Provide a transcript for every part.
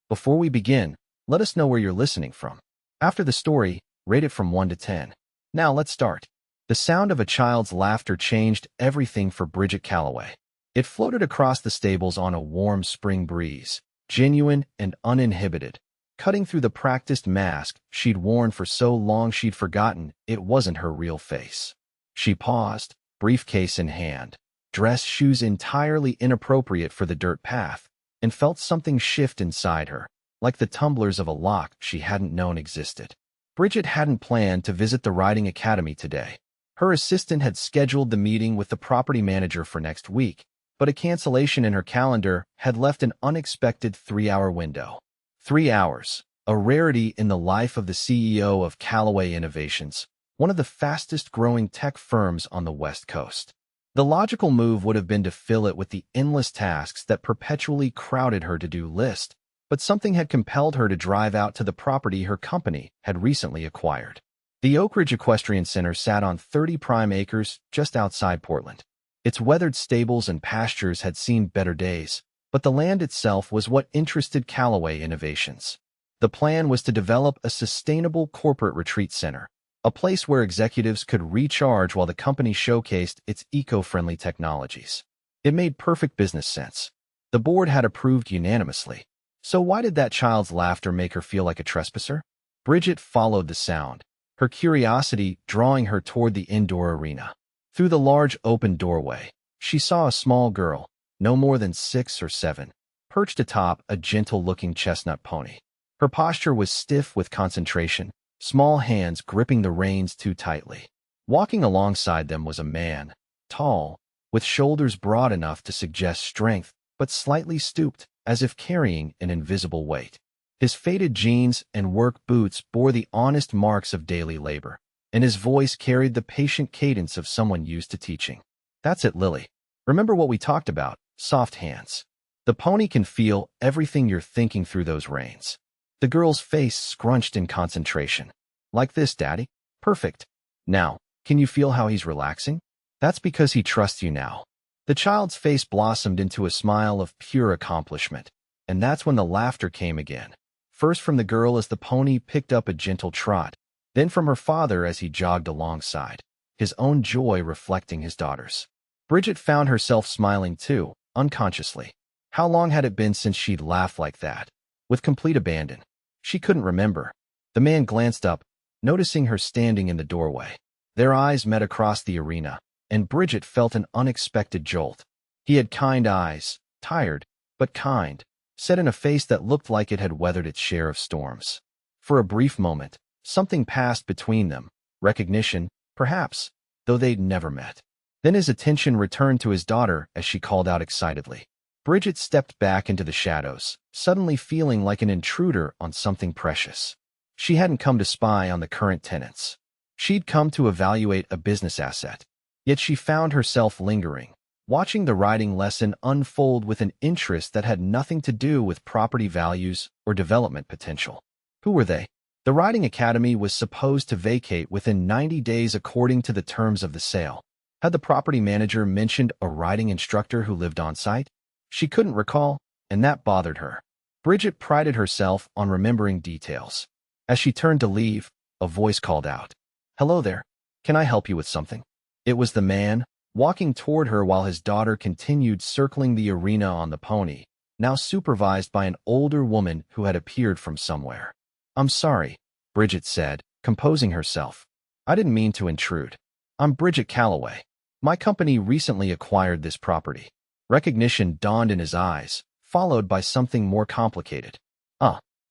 Before we begin, let us know where you're listening from. After the story, rate it from 1 to 10. Now let's start. The sound of a child's laughter changed everything for Bridget Calloway. It floated across the stables on a warm spring breeze, genuine and uninhibited, cutting through the practiced mask she'd worn for so long she'd forgotten it wasn't her real face. She paused, briefcase in hand, dress shoes entirely inappropriate for the dirt path, and felt something shift inside her, like the tumblers of a lock she hadn't known existed. Bridget hadn't planned to visit the riding academy today. Her assistant had scheduled the meeting with the property manager for next week, but a cancellation in her calendar had left an unexpected 3-hour window. 3 hours, a rarity in the life of the CEO of Callaway Innovations, one of the fastest-growing tech firms on the West Coast. The logical move would have been to fill it with the endless tasks that perpetually crowded her to-do list, but something had compelled her to drive out to the property her company had recently acquired. The Oak Ridge Equestrian Center sat on 30 prime acres just outside Portland. Its weathered stables and pastures had seen better days, but the land itself was what interested Callaway Innovations. The plan was to develop a sustainable corporate retreat center, a place where executives could recharge while the company showcased its eco-friendly technologies. It made perfect business sense. The board had approved unanimously. So why did that child's laughter make her feel like a trespasser? Bridget followed the sound, her curiosity drawing her toward the indoor arena. Through the large open doorway, she saw a small girl, no more than 6 or 7, perched atop a gentle-looking chestnut pony. Her posture was stiff with concentration, small hands gripping the reins too tightly. Walking alongside them was a man, tall, with shoulders broad enough to suggest strength, but slightly stooped, as if carrying an invisible weight. His faded jeans and work boots bore the honest marks of daily labor, and his voice carried the patient cadence of someone used to teaching. "That's it, Lily. Remember what we talked about, soft hands. The pony can feel everything you're thinking through those reins." The girl's face scrunched in concentration. "Like this, Daddy? Perfect. Now, can you feel how he's relaxing? That's because he trusts you now." The child's face blossomed into a smile of pure accomplishment, and that's when the laughter came again. First from the girl as the pony picked up a gentle trot, then from her father as he jogged alongside, his own joy reflecting his daughter's. Bridget found herself smiling too, unconsciously. How long had it been since she'd laughed like that? With complete abandon. She couldn't remember. The man glanced up, noticing her standing in the doorway. Their eyes met across the arena, and Bridget felt an unexpected jolt. He had kind eyes, tired, but kind, set in a face that looked like it had weathered its share of storms. For a brief moment, something passed between them, recognition, perhaps, though they'd never met. Then his attention returned to his daughter as she called out excitedly. Bridget stepped back into the shadows, suddenly feeling like an intruder on something precious. She hadn't come to spy on the current tenants. She'd come to evaluate a business asset. Yet she found herself lingering, watching the riding lesson unfold with an interest that had nothing to do with property values or development potential. Who were they? The riding academy was supposed to vacate within 90 days according to the terms of the sale. Had the property manager mentioned a riding instructor who lived on site? She couldn't recall, and that bothered her. Bridget prided herself on remembering details. As she turned to leave, a voice called out, "Hello there. Can I help you with something?" It was the man, walking toward her while his daughter continued circling the arena on the pony, now supervised by an older woman who had appeared from somewhere. "I'm sorry," Bridget said, composing herself. "I didn't mean to intrude. I'm Bridget Calloway. My company recently acquired this property." Recognition dawned in his eyes, followed by something more complicated.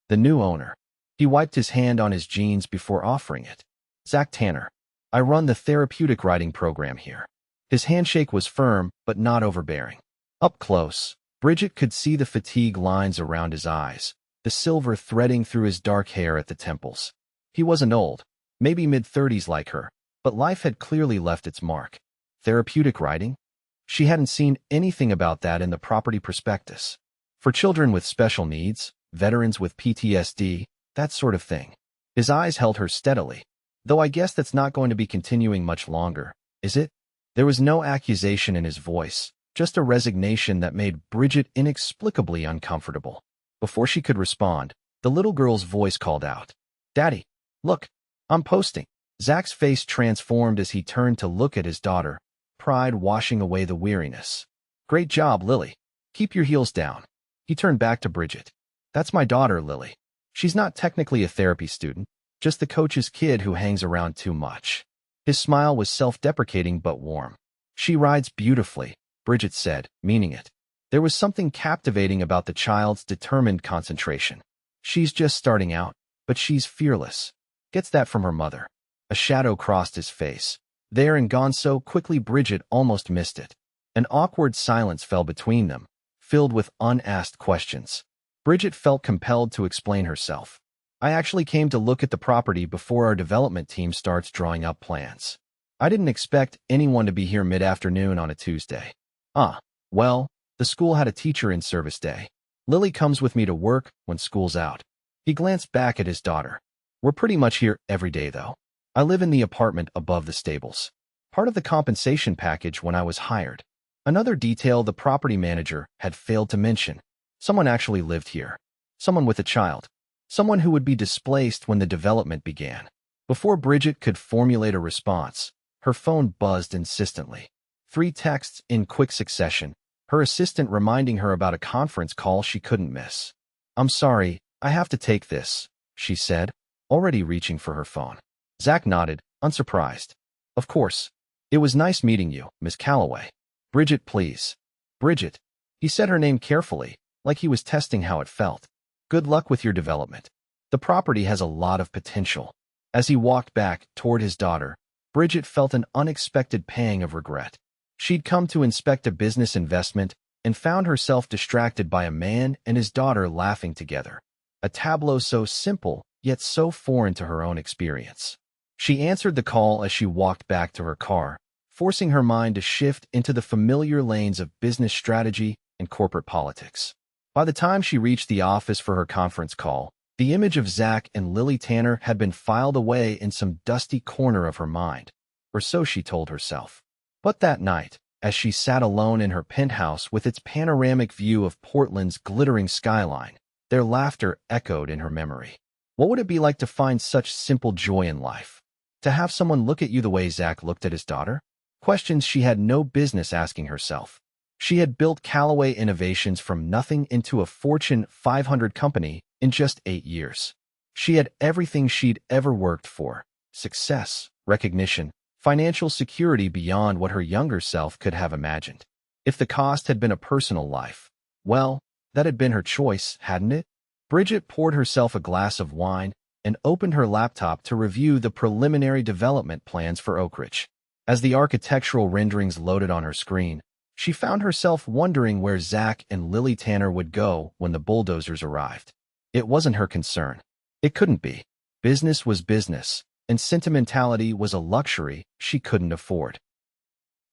The new owner." He wiped his hand on his jeans before offering it. "Zach Tanner. I run the therapeutic riding program here." His handshake was firm, but not overbearing. Up close, Bridget could see the fatigue lines around his eyes, the silver threading through his dark hair at the temples. He wasn't old, maybe mid-30s like her, but life had clearly left its mark. Therapeutic riding? She hadn't seen anything about that in the property prospectus. For children with special needs, veterans with PTSD, that sort of thing. His eyes held her steadily. "Though I guess that's not going to be continuing much longer, is it?" There was no accusation in his voice, just a resignation that made Bridget inexplicably uncomfortable. Before she could respond, the little girl's voice called out, "Daddy, look, I'm posting." Zach's face transformed as he turned to look at his daughter, pride washing away the weariness. "Great job, Lily. Keep your heels down." He turned back to Bridget. "That's my daughter, Lily. She's not technically a therapy student, just the coach's kid who hangs around too much." His smile was self-deprecating but warm. "She rides beautifully," Bridget said, meaning it. There was something captivating about the child's determined concentration. "She's just starting out, but she's fearless." Gets that from her mother. A shadow crossed his face. There and gone so quickly Bridget almost missed it. An awkward silence fell between them, filled with unasked questions. Bridget felt compelled to explain herself. "I actually came to look at the property before our development team starts drawing up plans. I didn't expect anyone to be here mid-afternoon on a Tuesday." Well, the school had a teacher in service day. Lily comes with me to work when school's out." He glanced back at his daughter. "We're pretty much here every day, though. I live in the apartment above the stables. Part of the compensation package when I was hired." Another detail the property manager had failed to mention. Someone actually lived here. Someone with a child. Someone who would be displaced when the development began. Before Bridget could formulate a response, her phone buzzed insistently. 3 texts in quick succession, her assistant reminding her about a conference call she couldn't miss. "I'm sorry, I have to take this," she said, already reaching for her phone. Zach nodded, unsurprised. "Of course. It was nice meeting you, Miss Calloway." "Bridget, please." "Bridget." He said her name carefully, like he was testing how it felt. "Good luck with your development. The property has a lot of potential." As he walked back toward his daughter, Bridget felt an unexpected pang of regret. She'd come to inspect a business investment and found herself distracted by a man and his daughter laughing together. A tableau so simple, yet so foreign to her own experience. She answered the call as she walked back to her car, forcing her mind to shift into the familiar lanes of business strategy and corporate politics. By the time she reached the office for her conference call, the image of Zach and Lily Tanner had been filed away in some dusty corner of her mind, or so she told herself. But that night, as she sat alone in her penthouse with its panoramic view of Portland's glittering skyline, their laughter echoed in her memory. What would it be like to find such simple joy in life? To have someone look at you the way Zach looked at his daughter? Questions she had no business asking herself. She had built Calloway Innovations from nothing into a Fortune 500 company in just 8 years. She had everything she'd ever worked for: success, recognition, financial security beyond what her younger self could have imagined. If the cost had been a personal life, well, that had been her choice, hadn't it? Bridget poured herself a glass of wine and opened her laptop to review the preliminary development plans for Oak Ridge. As the architectural renderings loaded on her screen, she found herself wondering where Zach and Lily Tanner would go when the bulldozers arrived. It wasn't her concern. It couldn't be. Business was business, and sentimentality was a luxury she couldn't afford.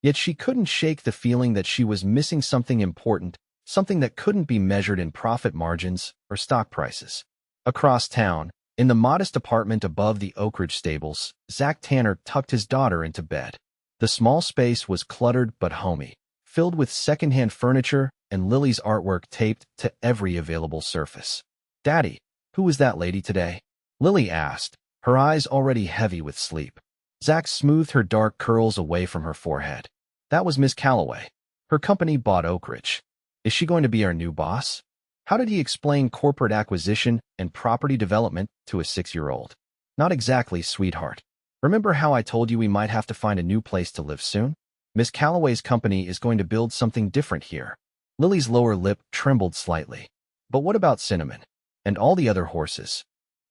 Yet she couldn't shake the feeling that she was missing something important, something that couldn't be measured in profit margins or stock prices. Across town, in the modest apartment above the Oak Ridge stables, Zach Tanner tucked his daughter into bed. The small space was cluttered but homey, filled with secondhand furniture and Lily's artwork taped to every available surface. "Daddy, who was that lady today?" Lily asked, her eyes already heavy with sleep. Zach smoothed her dark curls away from her forehead. "That was Miss Calloway. Her company bought Oak Ridge. Is she going to be our new boss?" How did he explain corporate acquisition and property development to a 6-year-old? "Not exactly, sweetheart. Remember how I told you we might have to find a new place to live soon? Miss Calloway's company is going to build something different here." Lily's lower lip trembled slightly. "But what about Cinnamon? And all the other horses?"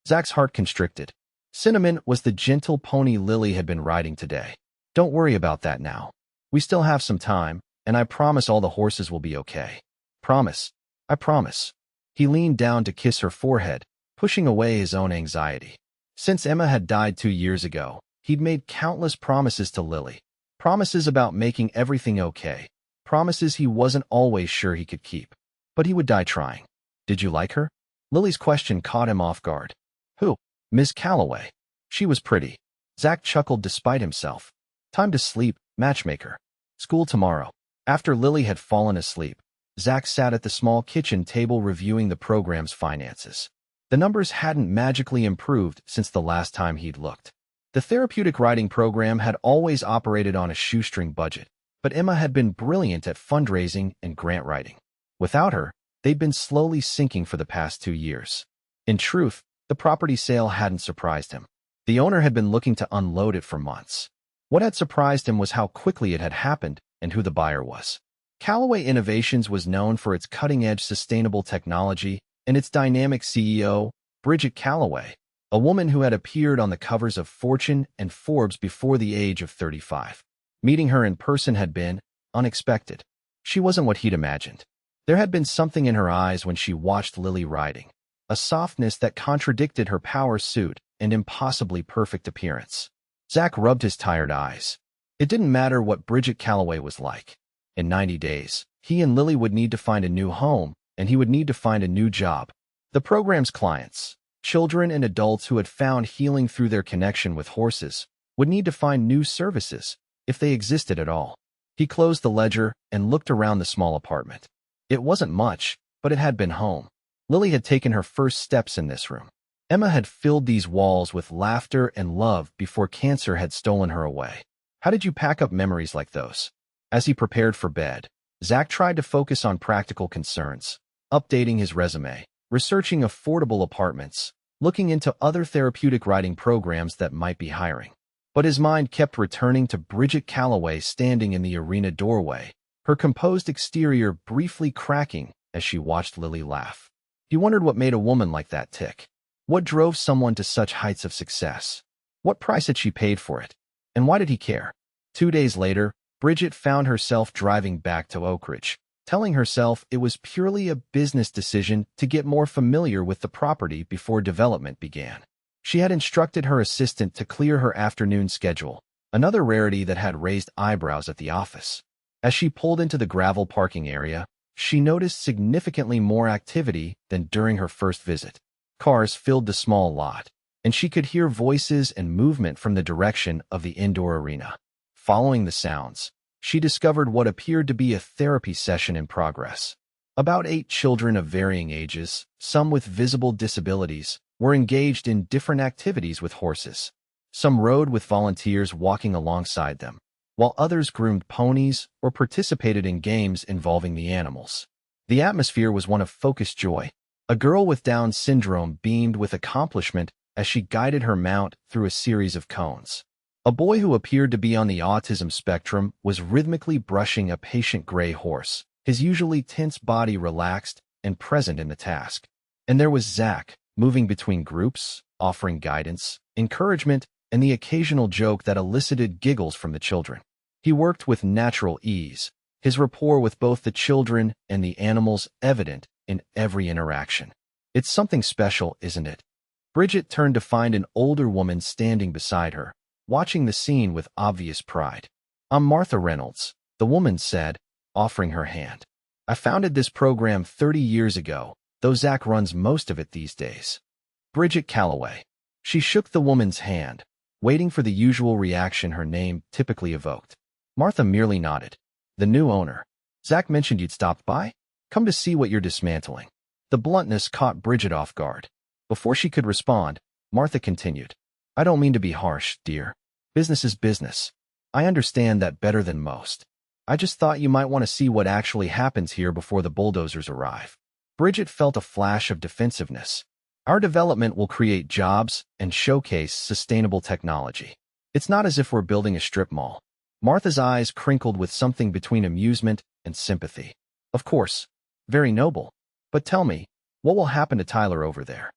Zach's heart constricted. Cinnamon was the gentle pony Lily had been riding today. "Don't worry about that now. We still have some time, and I promise all the horses will be okay." "Promise. I promise." He leaned down to kiss her forehead, pushing away his own anxiety. Since Emma had died 2 years ago, he'd made countless promises to Lily. Promises about making everything okay. Promises he wasn't always sure he could keep. But he would die trying. "Did you like her?" Lily's question caught him off guard. "Who?" "Miss Calloway. She was pretty." Zach chuckled despite himself. "Time to sleep, matchmaker. School tomorrow." After Lily had fallen asleep, Zach sat at the small kitchen table reviewing the program's finances. The numbers hadn't magically improved since the last time he'd looked. The therapeutic writing program had always operated on a shoestring budget, but Emma had been brilliant at fundraising and grant writing. Without her, they'd been slowly sinking for the past 2 years. In truth, the property sale hadn't surprised him. The owner had been looking to unload it for months. What had surprised him was how quickly it had happened and who the buyer was. Callaway Innovations was known for its cutting-edge sustainable technology and its dynamic CEO, Bridget Calloway, a woman who had appeared on the covers of Fortune and Forbes before the age of 35. Meeting her in person had been unexpected. She wasn't what he'd imagined. There had been something in her eyes when she watched Lily riding, a softness that contradicted her power suit and impossibly perfect appearance. Zach rubbed his tired eyes. It didn't matter what Bridget Calloway was like. In 90 days, he and Lily would need to find a new home, and he would need to find a new job. The program's clients, children and adults who had found healing through their connection with horses, would need to find new services, if they existed at all. He closed the ledger and looked around the small apartment. It wasn't much, but it had been home. Lily had taken her first steps in this room. Emma had filled these walls with laughter and love before cancer had stolen her away. How did you pack up memories like those? As he prepared for bed, Zach tried to focus on practical concerns, updating his resume, researching affordable apartments, looking into other therapeutic writing programs that might be hiring. But his mind kept returning to Bridget Calloway standing in the arena doorway, her composed exterior briefly cracking as she watched Lily laugh. He wondered what made a woman like that tick. What drove someone to such heights of success? What price had she paid for it? And why did he care? 2 days later, Bridget found herself driving back to Oak Ridge, telling herself it was purely a business decision to get more familiar with the property before development began. She had instructed her assistant to clear her afternoon schedule, another rarity that had raised eyebrows at the office. As she pulled into the gravel parking area, she noticed significantly more activity than during her first visit. Cars filled the small lot, and she could hear voices and movement from the direction of the indoor arena. Following the sounds, she discovered what appeared to be a therapy session in progress. About 8 children of varying ages, some with visible disabilities, were engaged in different activities with horses. Some rode with volunteers walking alongside them, while others groomed ponies or participated in games involving the animals. The atmosphere was one of focused joy. A girl with Down syndrome beamed with accomplishment as she guided her mount through a series of cones. A boy who appeared to be on the autism spectrum was rhythmically brushing a patient gray horse, his usually tense body relaxed and present in the task. And there was Zach, moving between groups, offering guidance, encouragement, and the occasional joke that elicited giggles from the children. He worked with natural ease, his rapport with both the children and the animals evident in every interaction. It's something special, isn't it? Bridget turned to find an older woman standing beside her, watching the scene with obvious pride. "I'm Martha Reynolds," the woman said, offering her hand. "I founded this program 30 years ago, though Zach runs most of it these days." Bridget Calloway. She shook the woman's hand, waiting for the usual reaction her name typically evoked. Martha merely nodded. "The new owner. Zach mentioned you'd stopped by? Come to see what you're dismantling." The bluntness caught Bridget off guard. Before she could respond, Martha continued. "I don't mean to be harsh, dear. Business is business. I understand that better than most. I just thought you might want to see what actually happens here before the bulldozers arrive." Bridget felt a flash of defensiveness. "Our development will create jobs and showcase sustainable technology. It's not as if we're building a strip mall." Martha's eyes crinkled with something between amusement and sympathy. "Of course. Very noble. But tell me, what will happen to Tyler over there?"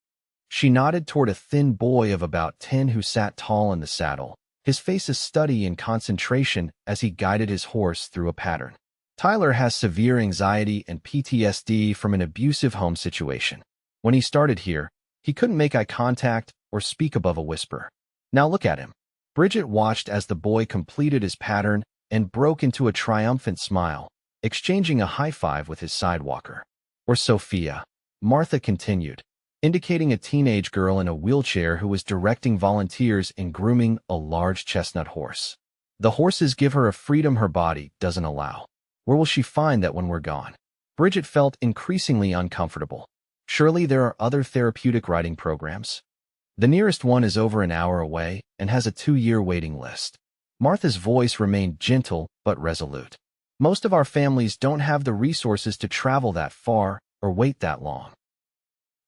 She nodded toward a thin boy of about 10 who sat tall in the saddle, his face a study in concentration as he guided his horse through a pattern. "Tyler has severe anxiety and PTSD from an abusive home situation. When he started here, he couldn't make eye contact or speak above a whisper. Now look at him." Bridget watched as the boy completed his pattern and broke into a triumphant smile, exchanging a high five with his sidewalker. "Or Sophia," Martha continued, indicating a teenage girl in a wheelchair who was directing volunteers in grooming a large chestnut horse. "The horses give her a freedom her body doesn't allow. Where will she find that when we're gone?" Bridget felt increasingly uncomfortable. Surely there are other therapeutic riding programs? The nearest one is over an hour away and has a 2-year waiting list. Martha's voice remained gentle but resolute. Most of our families don't have the resources to travel that far or wait that long.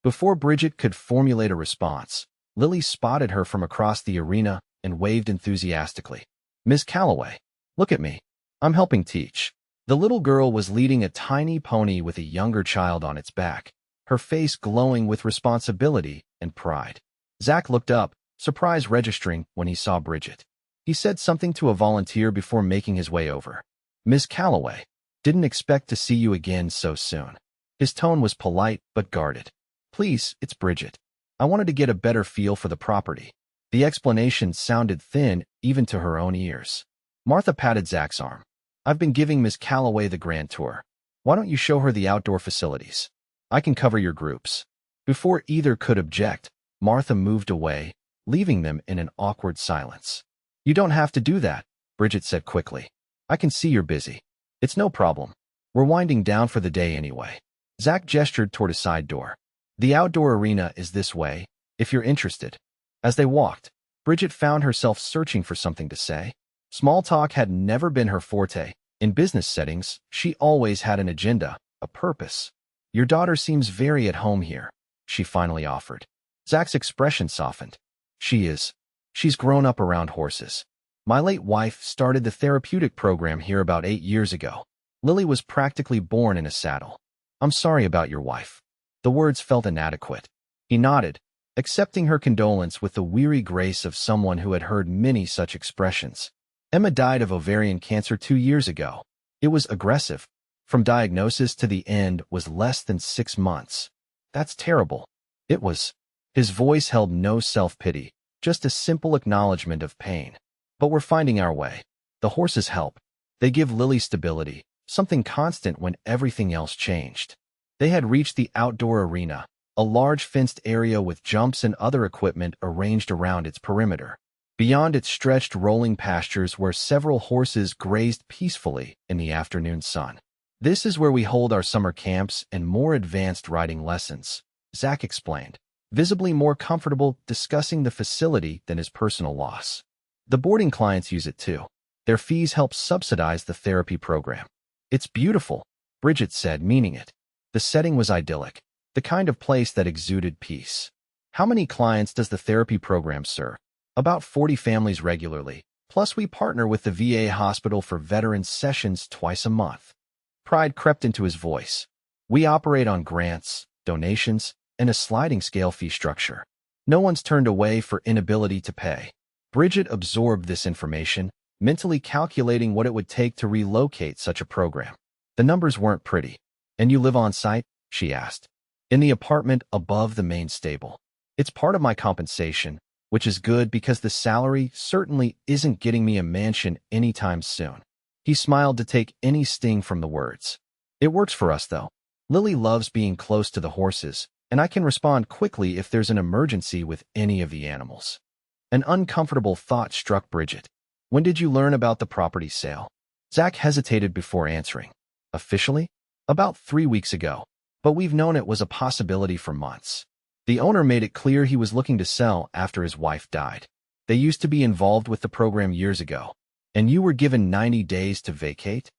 Before Bridget could formulate a response, Lily spotted her from across the arena and waved enthusiastically. "Miss Calloway, look at me. I'm helping teach." The little girl was leading a tiny pony with a younger child on its back, her face glowing with responsibility and pride. Zach looked up, surprise registering when he saw Bridget. He said something to a volunteer before making his way over. "Miss Calloway, didn't expect to see you again so soon." His tone was polite but guarded. "Please, it's Bridget. I wanted to get a better feel for the property." The explanation sounded thin even to her own ears. Martha patted Zach's arm. "I've been giving Miss Calloway the grand tour. Why don't you show her the outdoor facilities? I can cover your groups." Before either could object, Martha moved away, leaving them in an awkward silence. "You don't have to do that," Bridget said quickly. "I can see you're busy. It's no problem. We're winding down for the day anyway." Zach gestured toward a side door. "The outdoor arena is this way, if you're interested." As they walked, Bridget found herself searching for something to say. Small talk had never been her forte. In business settings, she always had an agenda, a purpose. "Your daughter seems very at home here," she finally offered. Zach's expression softened. "She is. She's grown up around horses. My late wife started the therapeutic program here about 8 years ago. Lily was practically born in a saddle." "I'm sorry about your wife." The words felt inadequate. He nodded, accepting her condolence with the weary grace of someone who had heard many such expressions. "Emma died of ovarian cancer 2 years ago. It was aggressive. From diagnosis to the end was less than 6 months. That's terrible." It was. His voice held no self-pity, just a simple acknowledgement of pain. "But we're finding our way. The horses help. They give Lily stability, something constant when everything else changed." They had reached the outdoor arena, a large fenced area with jumps and other equipment arranged around its perimeter. Beyond it stretched rolling pastures where several horses grazed peacefully in the afternoon sun. "This is where we hold our summer camps and more advanced riding lessons," Zach explained, visibly more comfortable discussing the facility than his personal loss. "The boarding clients use it too. Their fees help subsidize the therapy program." "It's beautiful," Bridget said, meaning it. The setting was idyllic, the kind of place that exuded peace. "How many clients does the therapy program serve?" "About 40 families regularly, plus we partner with the VA hospital for veterans sessions twice a month." Pride crept into his voice. "We operate on grants, donations, and a sliding scale fee structure. No one's turned away for inability to pay." Bridget absorbed this information, mentally calculating what it would take to relocate such a program. The numbers weren't pretty. "And you live on site?" she asked. "In the apartment above the main stable. It's part of my compensation, which is good because the salary certainly isn't getting me a mansion anytime soon." He smiled to take any sting from the words. "It works for us, though. Lily loves being close to the horses, and I can respond quickly if there's an emergency with any of the animals." An uncomfortable thought struck Bridget. "When did you learn about the property sale?" Zach hesitated before answering. "Officially? About 3 weeks ago, but we've known it was a possibility for months. The owner made it clear he was looking to sell after his wife died. They used to be involved with the program years ago. And you were given 90 days to vacate?"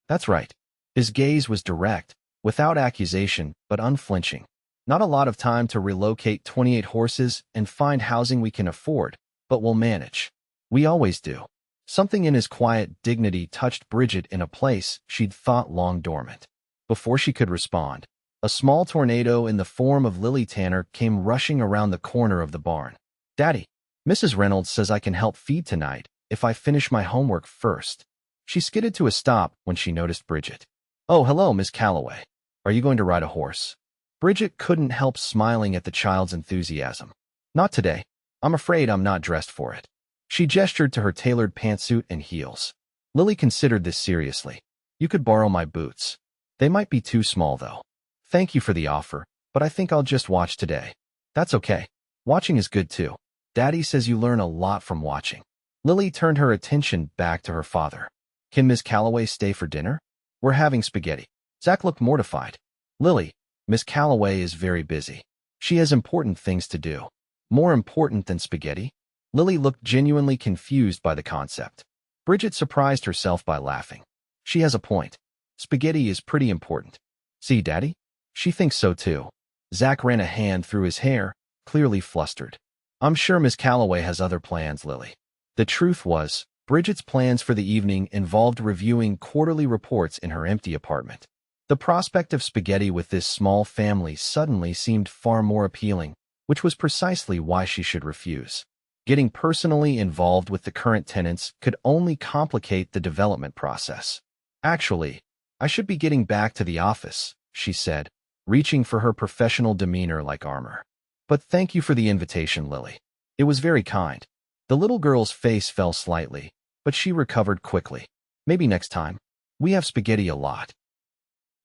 "That's right." His gaze was direct, without accusation, but unflinching. "Not a lot of time to relocate 28 horses and find housing we can afford, but we'll manage. We always do." Something in his quiet dignity touched Bridget in a place she'd thought long dormant. Before she could respond, a small tornado in the form of Lily Tanner came rushing around the corner of the barn. "Daddy, Mrs. Reynolds says I can help feed tonight if I finish my homework first." She skidded to a stop when she noticed Bridget. "Oh, hello, Miss Calloway. Are you going to ride a horse?" Bridget couldn't help smiling at the child's enthusiasm. "Not today. I'm afraid I'm not dressed for it." She gestured to her tailored pantsuit and heels. Lily considered this seriously. "You could borrow my boots. They might be too small, though." "Thank you for the offer, but I think I'll just watch today." "That's okay. Watching is good too. Daddy says you learn a lot from watching." Lily turned her attention back to her father. "Can Miss Calloway stay for dinner? We're having spaghetti." Zach looked mortified. Lily, Miss Calloway is very busy. She has important things to do. More important than spaghetti? Lily looked genuinely confused by the concept. Bridget surprised herself by laughing. She has a point. Spaghetti is pretty important. See, Daddy? She thinks so too. Zach ran a hand through his hair, clearly flustered. I'm sure Miss Calloway has other plans, Lily. The truth was, Bridget's plans for the evening involved reviewing quarterly reports in her empty apartment. The prospect of spaghetti with this small family suddenly seemed far more appealing, which was precisely why she should refuse. Getting personally involved with the current tenants could only complicate the development process. Actually, I should be getting back to the office, she said, reaching for her professional demeanor like armor. But thank you for the invitation, Lily. It was very kind. The little girl's face fell slightly, but she recovered quickly. Maybe next time. We have spaghetti a lot.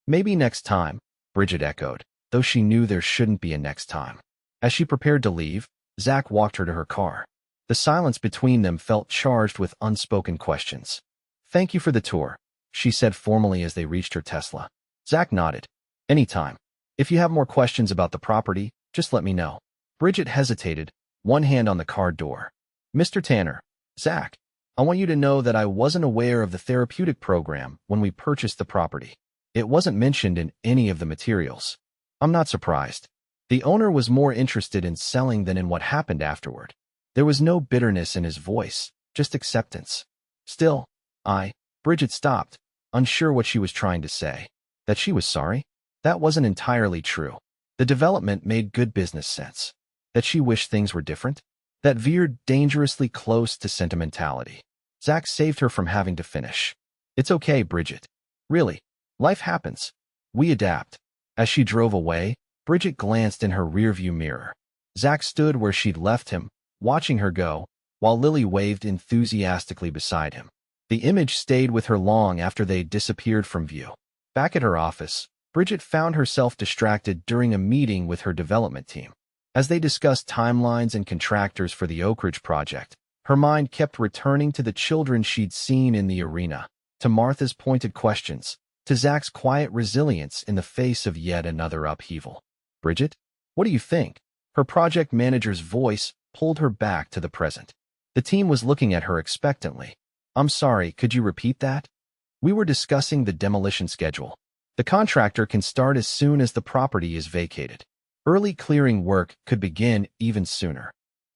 Maybe next time, Bridget echoed, though she knew there shouldn't be a next time. As she prepared to leave, Zach walked her to her car. The silence between them felt charged with unspoken questions. Thank you for the tour, she said formally as they reached her Tesla. Zach nodded. Anytime. If you have more questions about the property, just let me know. Bridget hesitated, one hand on the car door. Mr. Tanner, Zach, I want you to know that I wasn't aware of the therapeutic program when we purchased the property. It wasn't mentioned in any of the materials. I'm not surprised. The owner was more interested in selling than in what happened afterward. There was no bitterness in his voice, just acceptance. Still, Bridget stopped, unsure what she was trying to say. That she was sorry? That wasn't entirely true. The development made good business sense. That she wished things were different? That veered dangerously close to sentimentality. Zach saved her from having to finish. It's okay, Bridget. Really, life happens. We adapt. As she drove away, Bridget glanced in her rearview mirror. Zach stood where she'd left him, watching her go, while Lily waved enthusiastically beside him. The image stayed with her long after they'd disappeared from view. Back at her office, Bridget found herself distracted during a meeting with her development team. As they discussed timelines and contractors for the Oak Ridge project, her mind kept returning to the children she'd seen in the arena, to Martha's pointed questions, to Zach's quiet resilience in the face of yet another upheaval. Bridget, what do you think? Her project manager's voice pulled her back to the present. The team was looking at her expectantly. I'm sorry, could you repeat that? We were discussing the demolition schedule. The contractor can start as soon as the property is vacated. Early clearing work could begin even sooner.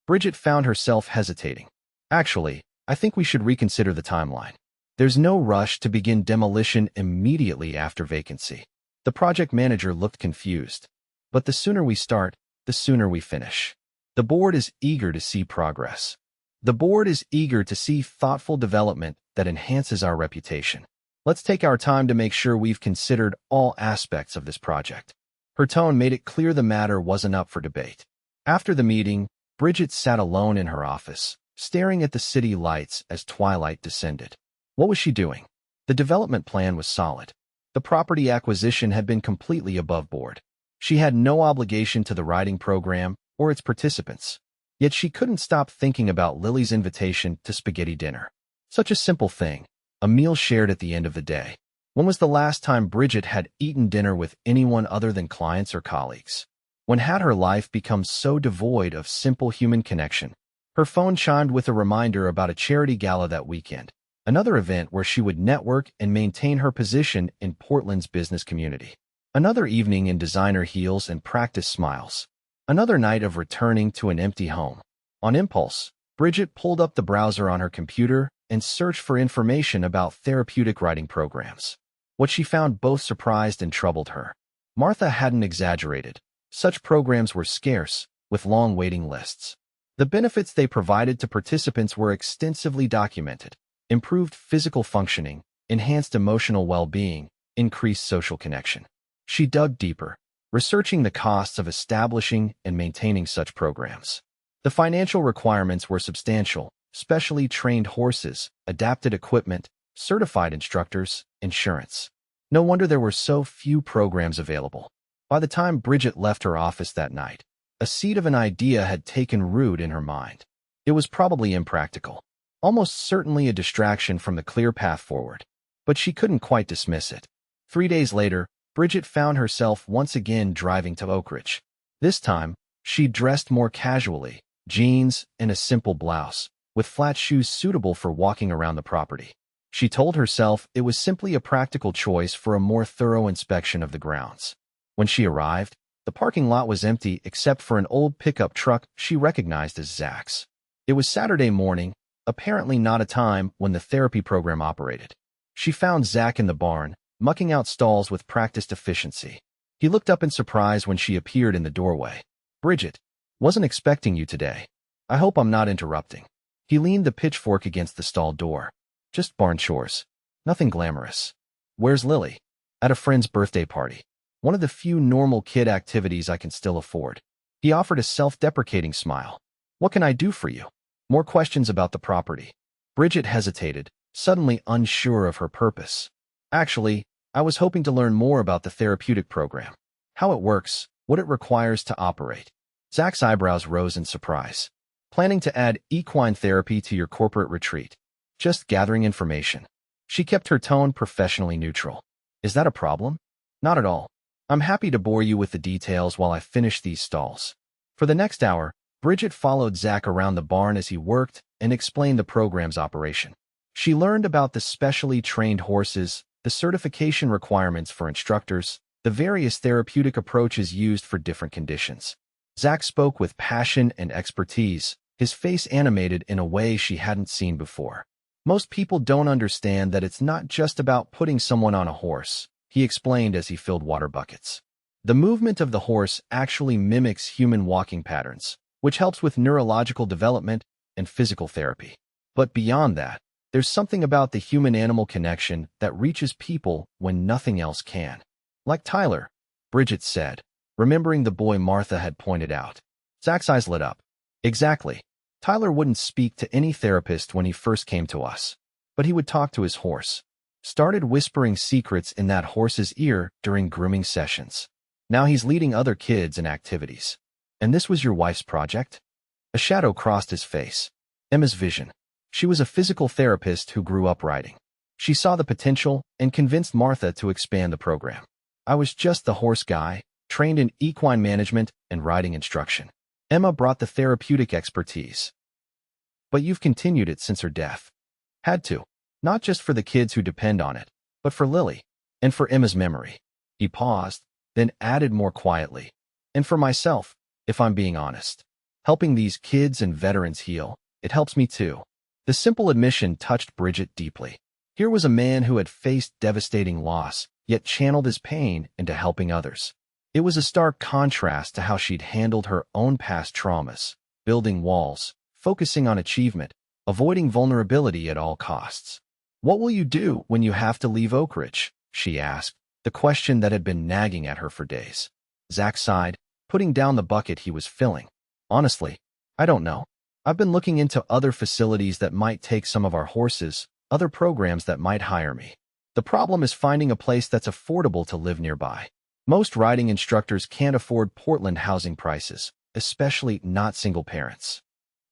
Bridget found herself hesitating. Actually, I think we should reconsider the timeline. There's no rush to begin demolition immediately after vacancy. The project manager looked confused. But the sooner we start, the sooner we finish. The board is eager to see progress. The board is eager to see thoughtful development that enhances our reputation. Let's take our time to make sure we've considered all aspects of this project. Her tone made it clear the matter wasn't up for debate. After the meeting, Bridget sat alone in her office, staring at the city lights as twilight descended. What was she doing? The development plan was solid. The property acquisition had been completely above board. She had no obligation to the riding program or its participants. Yet she couldn't stop thinking about Lily's invitation to spaghetti dinner. Such a simple thing, a meal shared at the end of the day. When was the last time Bridget had eaten dinner with anyone other than clients or colleagues? When had her life become so devoid of simple human connection? Her phone chimed with a reminder about a charity gala that weekend, another event where she would network and maintain her position in Portland's business community. Another evening in designer heels and practice smiles. Another night of returning to an empty home. On impulse, Bridget pulled up the browser on her computer and searched for information about therapeutic riding programs. What she found both surprised and troubled her. Martha hadn't exaggerated. Such programs were scarce, with long waiting lists. The benefits they provided to participants were extensively documented. Improved physical functioning, enhanced emotional well-being, increased social connection. She dug deeper, researching the costs of establishing and maintaining such programs. The financial requirements were substantial: specially trained horses, adapted equipment, certified instructors, insurance. No wonder there were so few programs available. By the time Bridget left her office that night, a seed of an idea had taken root in her mind. It was probably impractical, almost certainly a distraction from the clear path forward, but she couldn't quite dismiss it. 3 days later, Bridget found herself once again driving to Oak Ridge. This time, she dressed more casually, jeans and a simple blouse, with flat shoes suitable for walking around the property. She told herself it was simply a practical choice for a more thorough inspection of the grounds. When she arrived, the parking lot was empty except for an old pickup truck she recognized as Zach's. It was Saturday morning, apparently not a time when the therapy program operated. She found Zach in the barn, mucking out stalls with practiced efficiency. He looked up in surprise when she appeared in the doorway. "Bridget, wasn't expecting you today. I hope I'm not interrupting." He leaned the pitchfork against the stall door. "Just barn chores. Nothing glamorous." "Where's Lily?" "At a friend's birthday party. One of the few normal kid activities I can still afford." He offered a self-deprecating smile. "What can I do for you?" More questions about the property. Bridget hesitated, suddenly unsure of her purpose. "Actually, I was hoping to learn more about the therapeutic program. How it works, what it requires to operate." Zach's eyebrows rose in surprise. "Planning to add equine therapy to your corporate retreat?" "Just gathering information." She kept her tone professionally neutral. "Is that a problem?" "Not at all. I'm happy to bore you with the details while I finish these stalls." For the next hour, Bridget followed Zach around the barn as he worked and explained the program's operation. She learned about the specially trained horses, the certification requirements for instructors, the various therapeutic approaches used for different conditions. Zach spoke with passion and expertise, his face animated in a way she hadn't seen before. "Most people don't understand that it's not just about putting someone on a horse," he explained as he filled water buckets. "The movement of the horse actually mimics human walking patterns, which helps with neurological development and physical therapy. But beyond that, there's something about the human-animal connection that reaches people when nothing else can." "Like Tyler," Bridget said, remembering the boy Martha had pointed out. Zach's eyes lit up. "Exactly. Tyler wouldn't speak to any therapist when he first came to us, but he would talk to his horse. Started whispering secrets in that horse's ear during grooming sessions. Now he's leading other kids in activities." "And this was your wife's project?" A shadow crossed his face. Emma's vision. She was a physical therapist who grew up riding. She saw the potential and convinced Martha to expand the program. "I was just the horse guy, trained in equine management and riding instruction. Emma brought the therapeutic expertise." "But you've continued it since her death." "Had to. Not just for the kids who depend on it, but for Lily, and for Emma's memory." He paused, then added more quietly, "And for myself, if I'm being honest. Helping these kids and veterans heal, it helps me too." The simple admission touched Bridget deeply. Here was a man who had faced devastating loss, yet channeled his pain into helping others. It was a stark contrast to how she'd handled her own past traumas, building walls, focusing on achievement, avoiding vulnerability at all costs. "What will you do when you have to leave Oak Ridge?" she asked, the question that had been nagging at her for days. Zach sighed, putting down the bucket he was filling. "Honestly, I don't know. I've been looking into other facilities that might take some of our horses, other programs that might hire me. The problem is finding a place that's affordable to live nearby. Most riding instructors can't afford Portland housing prices, especially not single parents."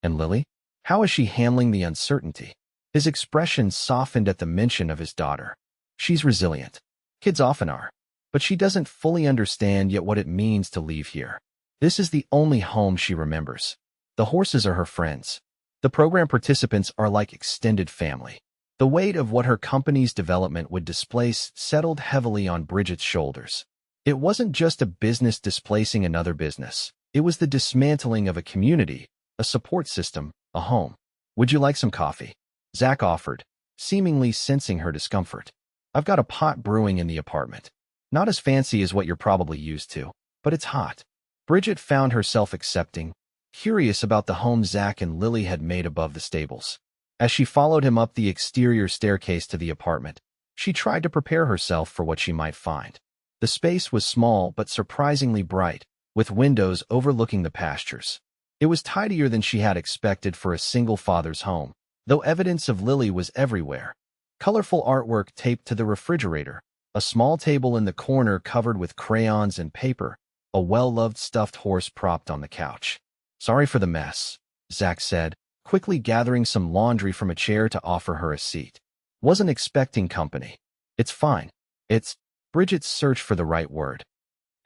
"And Lily? How is she handling the uncertainty?" His expression softened at the mention of his daughter. "She's resilient. Kids often are. But she doesn't fully understand yet what it means to leave here. This is the only home she remembers. The horses are her friends. The program participants are like extended family." The weight of what her company's development would displace settled heavily on Bridget's shoulders. It wasn't just a business displacing another business. It was the dismantling of a community, a support system, a home. "Would you like some coffee?" Zach offered, seemingly sensing her discomfort. "I've got a pot brewing in the apartment. Not as fancy as what you're probably used to, but it's hot." Bridget found herself accepting, curious about the home Zach and Lily had made above the stables. As she followed him up the exterior staircase to the apartment, she tried to prepare herself for what she might find. The space was small but surprisingly bright, with windows overlooking the pastures. It was tidier than she had expected for a single father's home, though evidence of Lily was everywhere. Colorful artwork taped to the refrigerator, a small table in the corner covered with crayons and paper, a well-loved stuffed horse propped on the couch. "Sorry for the mess," Zach said, quickly gathering some laundry from a chair to offer her a seat. "Wasn't expecting company." "It's fine. It's..." Bridget searched for the right word.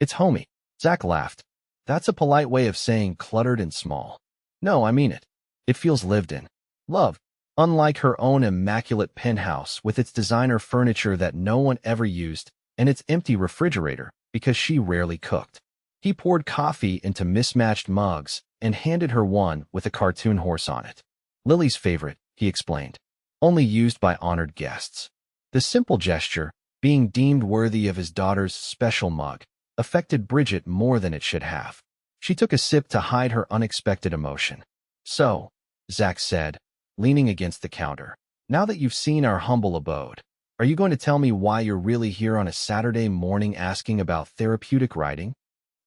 It's homey. Zach laughed. That's a polite way of saying cluttered and small. No, I mean it. It feels lived in. Loved. Unlike her own immaculate penthouse with its designer furniture that no one ever used and its empty refrigerator because she rarely cooked. He poured coffee into mismatched mugs and handed her one with a cartoon horse on it. Lily's favorite, he explained, only used by honored guests. The simple gesture, being deemed worthy of his daughter's special mug, affected Bridget more than it should have. She took a sip to hide her unexpected emotion. So, Zach said, leaning against the counter, now that you've seen our humble abode, are you going to tell me why you're really here on a Saturday morning asking about therapeutic writing?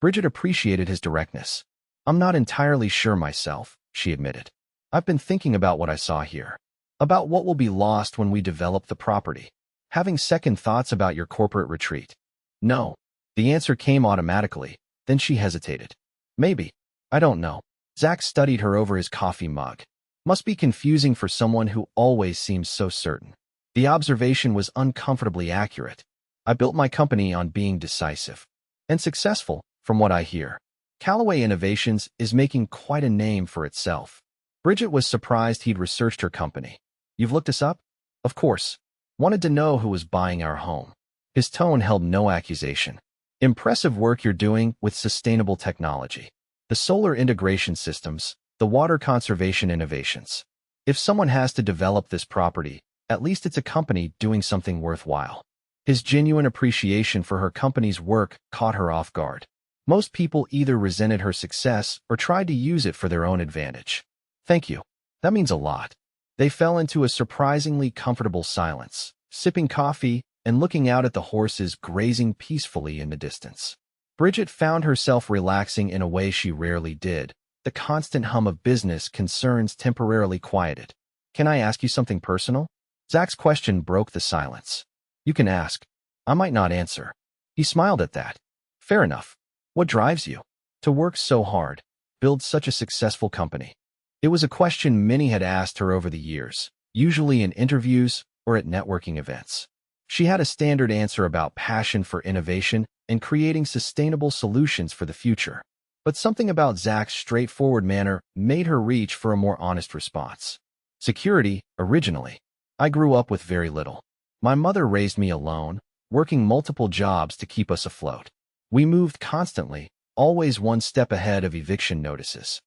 Bridget appreciated his directness. I'm not entirely sure myself, she admitted. I've been thinking about what I saw here, about what will be lost when we develop the property. Having second thoughts about your corporate retreat. No. The answer came automatically, then she hesitated. Maybe. I don't know. Zach studied her over his coffee mug. Must be confusing for someone who always seems so certain. The observation was uncomfortably accurate. I built my company on being decisive. And successful, from what I hear. Callaway Innovations is making quite a name for itself. Bridget was surprised he'd researched her company. You've looked us up? Of course. Wanted to know who was buying our home. His tone held no accusation. Impressive work you're doing with sustainable technology. The solar integration systems, the water conservation innovations. If someone has to develop this property, at least it's a company doing something worthwhile. His genuine appreciation for her company's work caught her off guard. Most people either resented her success or tried to use it for their own advantage. Thank you. That means a lot. They fell into a surprisingly comfortable silence, sipping coffee and looking out at the horses grazing peacefully in the distance. Bridget found herself relaxing in a way she rarely did. The constant hum of business concerns temporarily quieted. Can I ask you something personal? Zach's question broke the silence. You can ask. I might not answer. He smiled at that. Fair enough. What drives you? To work so hard, build such a successful company. It was a question many had asked her over the years, usually in interviews or at networking events. She had a standard answer about passion for innovation and creating sustainable solutions for the future. But something about Zach's straightforward manner made her reach for a more honest response. Security, originally. I grew up with very little. My mother raised me alone, working multiple jobs to keep us afloat. We moved constantly, always one step ahead of eviction notices.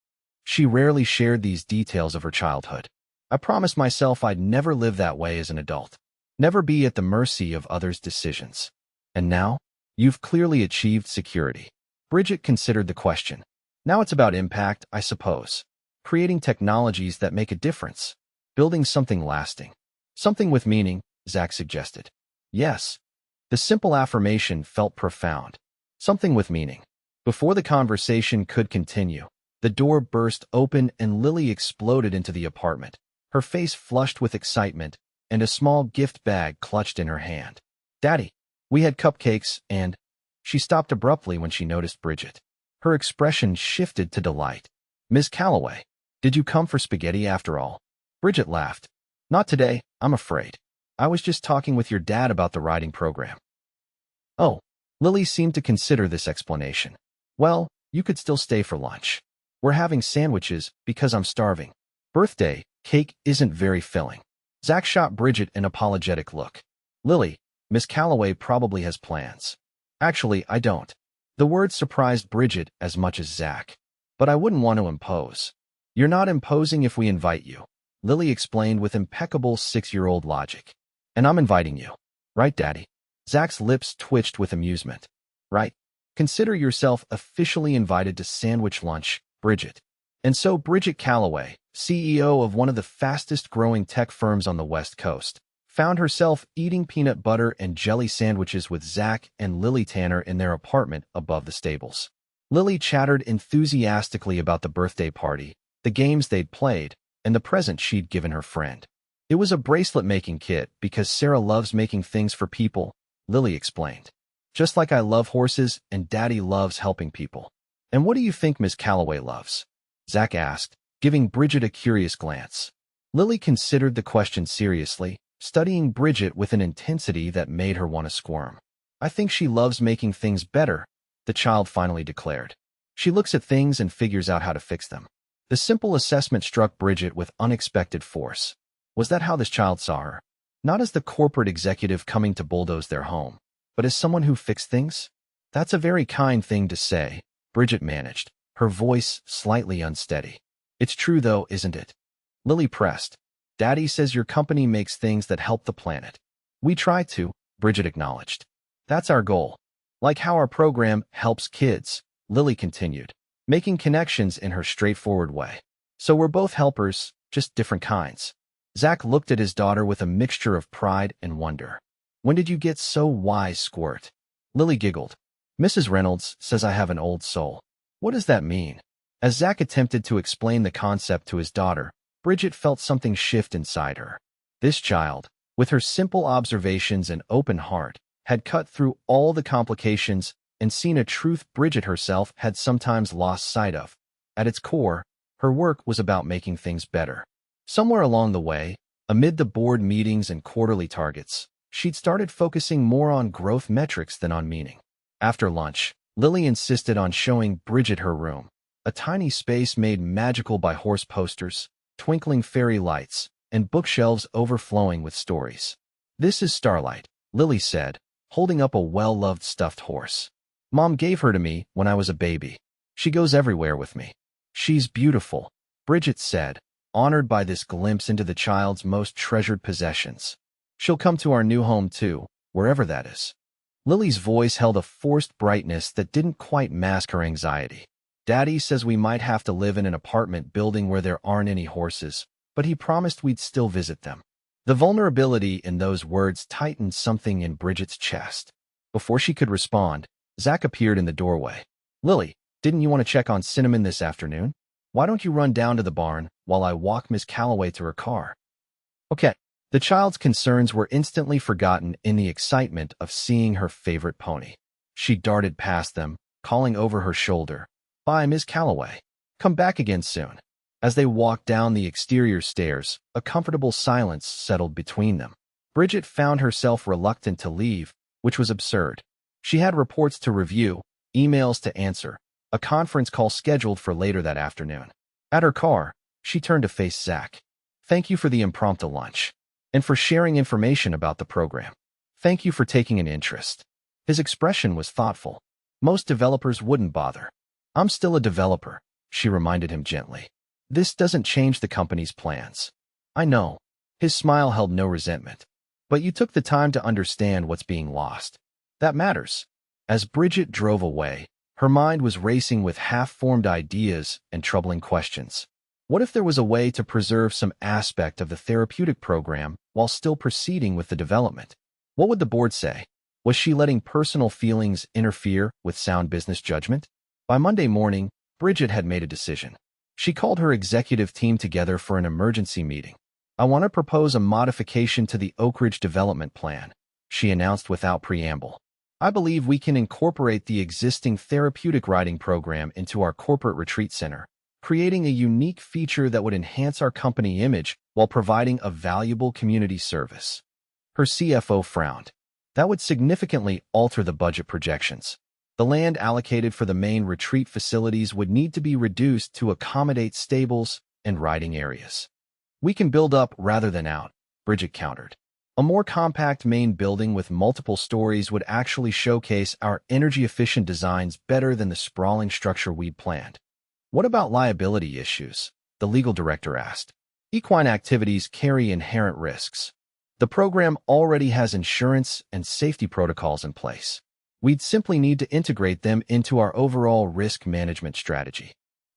She rarely shared these details of her childhood. I promised myself I'd never live that way as an adult. Never be at the mercy of others' decisions. And now, you've clearly achieved security. Bridget considered the question. Now it's about impact, I suppose. Creating technologies that make a difference. Building something lasting. Something with meaning, Zach suggested. Yes. The simple affirmation felt profound. Something with meaning. Before the conversation could continue, the door burst open and Lily exploded into the apartment, her face flushed with excitement and a small gift bag clutched in her hand. Daddy, we had cupcakes and... She stopped abruptly when she noticed Bridget. Her expression shifted to delight. Miss Calloway, did you come for spaghetti after all? Bridget laughed. Not today, I'm afraid. I was just talking with your dad about the riding program. Oh, Lily seemed to consider this explanation. Well, you could still stay for lunch. We're having sandwiches because I'm starving. Birthday cake isn't very filling. Zach shot Bridget an apologetic look. Lily, Miss Calloway probably has plans. Actually, I don't. The word surprised Bridget as much as Zach. But I wouldn't want to impose. You're not imposing if we invite you, Lily explained with impeccable 6-year-old logic. And I'm inviting you. Right, Daddy? Zach's lips twitched with amusement. Right. Consider yourself officially invited to sandwich lunch, Bridget. And so Bridget Calloway, CEO of one of the fastest-growing tech firms on the West Coast, found herself eating peanut butter and jelly sandwiches with Zach and Lily Tanner in their apartment above the stables. Lily chattered enthusiastically about the birthday party, the games they'd played, and the present she'd given her friend. It was a bracelet-making kit because Sarah loves making things for people, Lily explained. Just like I love horses and Daddy loves helping people. And what do you think Miss Calloway loves? Zach asked, giving Bridget a curious glance. Lily considered the question seriously, studying Bridget with an intensity that made her want to squirm. I think she loves making things better, the child finally declared. She looks at things and figures out how to fix them. The simple assessment struck Bridget with unexpected force. Was that how this child saw her? Not as the corporate executive coming to bulldoze their home, but as someone who fixed things? That's a very kind thing to say, Bridget managed, her voice slightly unsteady. It's true though, isn't it? Lily pressed. Daddy says your company makes things that help the planet. We try to, Bridget acknowledged. That's our goal. Like how our program helps kids, Lily continued, making connections in her straightforward way. So we're both helpers, just different kinds. Zach looked at his daughter with a mixture of pride and wonder. When did you get so wise, Squirt? Lily giggled. Mrs. Reynolds says I have an old soul. What does that mean? As Zach attempted to explain the concept to his daughter, Bridget felt something shift inside her. This child, with her simple observations and open heart, had cut through all the complications and seen a truth Bridget herself had sometimes lost sight of. At its core, her work was about making things better. Somewhere along the way, amid the board meetings and quarterly targets, she'd started focusing more on growth metrics than on meaning. After lunch, Lily insisted on showing Bridget her room, a tiny space made magical by horse posters, twinkling fairy lights, and bookshelves overflowing with stories. This is Starlight, Lily said, holding up a well-loved stuffed horse. Mom gave her to me when I was a baby. She goes everywhere with me. She's beautiful, Bridget said, honored by this glimpse into the child's most treasured possessions. She'll come to our new home too, wherever that is. Lily's voice held a forced brightness that didn't quite mask her anxiety. Daddy says we might have to live in an apartment building where there aren't any horses, but he promised we'd still visit them. The vulnerability in those words tightened something in Bridget's chest. Before she could respond, Zach appeared in the doorway. Lily, didn't you want to check on Cinnamon this afternoon? Why don't you run down to the barn while I walk Miss Calloway to her car? Okay. The child's concerns were instantly forgotten in the excitement of seeing her favorite pony. She darted past them, calling over her shoulder, Bye, Miss Calloway. Come back again soon. As they walked down the exterior stairs, a comfortable silence settled between them. Bridget found herself reluctant to leave, which was absurd. She had reports to review, emails to answer, a conference call scheduled for later that afternoon. At her car, she turned to face Zach. Thank you for the impromptu lunch. And for sharing information about the program. Thank you for taking an interest. His expression was thoughtful. Most developers wouldn't bother. I'm still a developer, she reminded him gently. This doesn't change the company's plans. I know. His smile held no resentment. But you took the time to understand what's being lost. That matters. As Bridget drove away, her mind was racing with half-formed ideas and troubling questions. What if there was a way to preserve some aspect of the therapeutic program while still proceeding with the development? What would the board say? Was she letting personal feelings interfere with sound business judgment? By Monday morning, Bridget had made a decision. She called her executive team together for an emergency meeting. I want to propose a modification to the Oak Ridge development plan, she announced without preamble. I believe we can incorporate the existing therapeutic riding program into our corporate retreat center, creating a unique feature that would enhance our company image while providing a valuable community service. Her CFO frowned. That would significantly alter the budget projections. The land allocated for the main retreat facilities would need to be reduced to accommodate stables and riding areas. We can build up rather than out, Bridget countered. A more compact main building with multiple stories would actually showcase our energy-efficient designs better than the sprawling structure we'd planned. What about liability issues? The legal director asked. Equine activities carry inherent risks. The program already has insurance and safety protocols in place. We'd simply need to integrate them into our overall risk management strategy.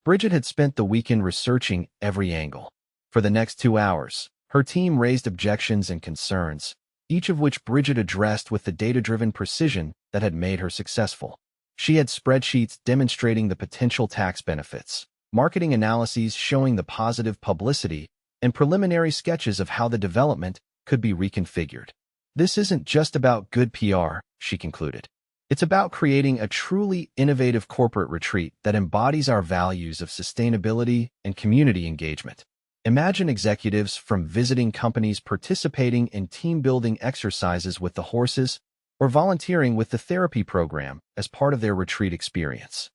Bridget had spent the weekend researching every angle. For the next 2 hours, her team raised objections and concerns, each of which Bridget addressed with the data-driven precision that had made her successful. She had spreadsheets demonstrating the potential tax benefits, marketing analyses showing the positive publicity, and preliminary sketches of how the development could be reconfigured. This isn't just about good PR, she concluded. It's about creating a truly innovative corporate retreat that embodies our values of sustainability and community engagement. Imagine executives from visiting companies participating in team-building exercises with the horses, or volunteering with the therapy program as part of their retreat experience.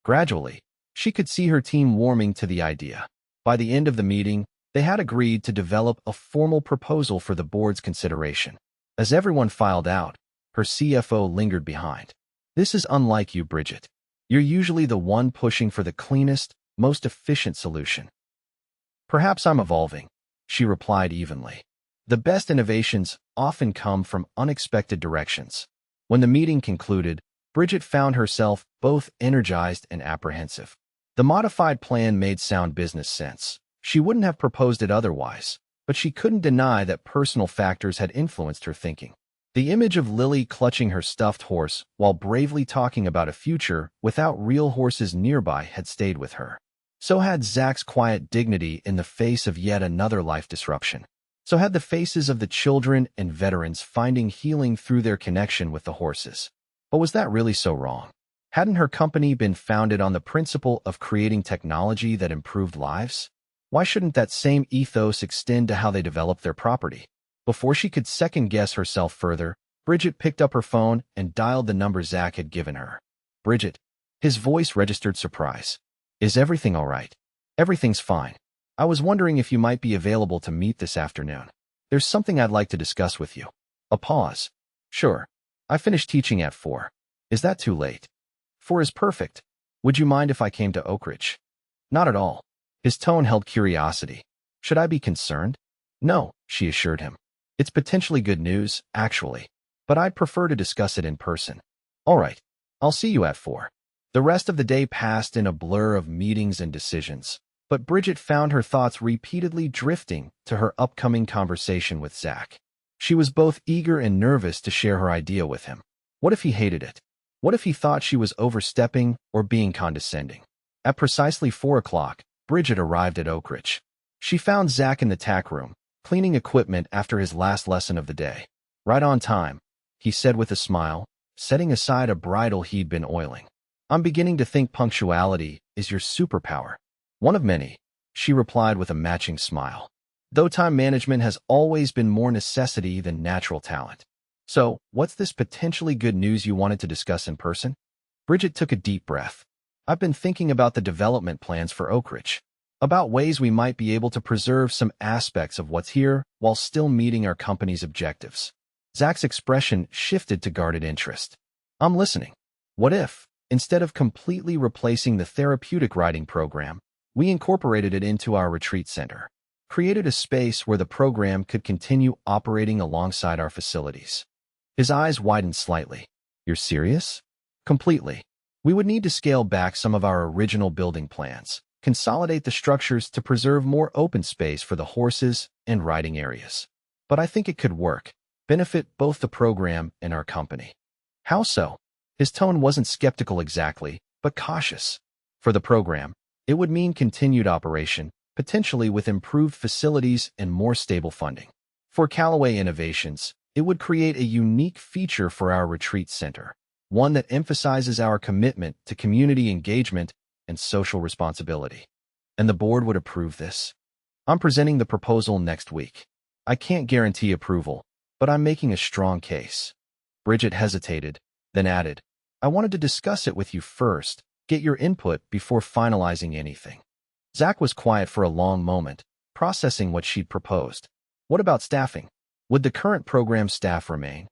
Gradually, she could see her team warming to the idea. By the end of the meeting, they had agreed to develop a formal proposal for the board's consideration. As everyone filed out, her CFO lingered behind. "This is unlike you, Bridget. You're usually the one pushing for the cleanest, most efficient solution." "Perhaps I'm evolving," she replied evenly. "The best innovations often come from unexpected directions." When the meeting concluded, Bridget found herself both energized and apprehensive. The modified plan made sound business sense. She wouldn't have proposed it otherwise, but she couldn't deny that personal factors had influenced her thinking. The image of Lily clutching her stuffed horse while bravely talking about a future without real horses nearby had stayed with her. So had Zach's quiet dignity in the face of yet another life disruption. So had the faces of the children and veterans finding healing through their connection with the horses. But was that really so wrong? Hadn't her company been founded on the principle of creating technology that improved lives? Why shouldn't that same ethos extend to how they develop their property? Before she could second-guess herself further, Bridget picked up her phone and dialed the number Zach had given her. "Bridget." His voice registered surprise. "Is everything all right?" "Everything's fine. I was wondering if you might be available to meet this afternoon. There's something I'd like to discuss with you." A pause. "Sure. I finished teaching at 4. Is that too late?" "4 is perfect. Would you mind if I came to Oak Ridge?" "Not at all." His tone held curiosity. "Should I be concerned?" "No," she assured him. "It's potentially good news, actually. But I'd prefer to discuss it in person." "All right. I'll see you at 4. The rest of the day passed in a blur of meetings and decisions, but Bridget found her thoughts repeatedly drifting to her upcoming conversation with Zach. She was both eager and nervous to share her idea with him. What if he hated it? What if he thought she was overstepping or being condescending? At precisely 4 o'clock, Bridget arrived at Oak Ridge. She found Zach in the tack room, cleaning equipment after his last lesson of the day. "Right on time," he said with a smile, setting aside a bridle he'd been oiling. "I'm beginning to think punctuality is your superpower." "One of many," she replied with a matching smile. "Though time management has always been more necessity than natural talent." "So, what's this potentially good news you wanted to discuss in person?" Bridget took a deep breath. "I've been thinking about the development plans for Oak Ridge, about ways we might be able to preserve some aspects of what's here while still meeting our company's objectives." Zach's expression shifted to guarded interest. "I'm listening. What if, instead of completely replacing the therapeutic riding program, we incorporated it into our retreat center, created a space where the program could continue operating alongside our facilities?" His eyes widened slightly. "You're serious?" "Completely. We would need to scale back some of our original building plans, consolidate the structures to preserve more open space for the horses and riding areas. But I think it could work, benefit both the program and our company." "How so?" His tone wasn't skeptical exactly, but cautious. "For the program, it would mean continued operation, potentially with improved facilities and more stable funding. For Callaway Innovations, it would create a unique feature for our retreat center, one that emphasizes our commitment to community engagement and social responsibility." "And the board would approve this?" "I'm presenting the proposal next week. I can't guarantee approval, but I'm making a strong case." Bridget hesitated, then added, "I wanted to discuss it with you first, get your input before finalizing anything." Zach was quiet for a long moment, processing what she'd proposed. "What about staffing? Would the current program staff remain?"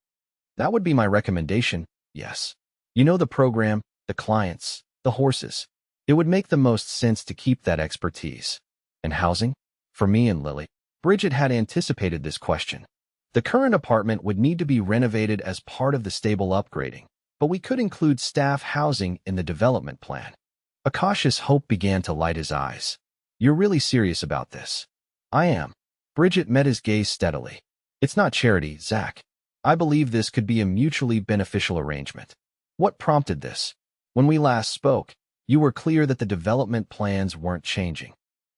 "That would be my recommendation, yes. You know the program, the clients, the horses. It would make the most sense to keep that expertise." "And housing?" "For me and Lily." Bridget had anticipated this question. "The current apartment would need to be renovated as part of the stable upgrading, but we could include staff housing in the development plan." A cautious hope began to light his eyes. "You're really serious about this?" "I am." Bridget met his gaze steadily. "It's not charity, Zach. I believe this could be a mutually beneficial arrangement." "What prompted this?" "When we last spoke, you were clear that the development plans weren't changing."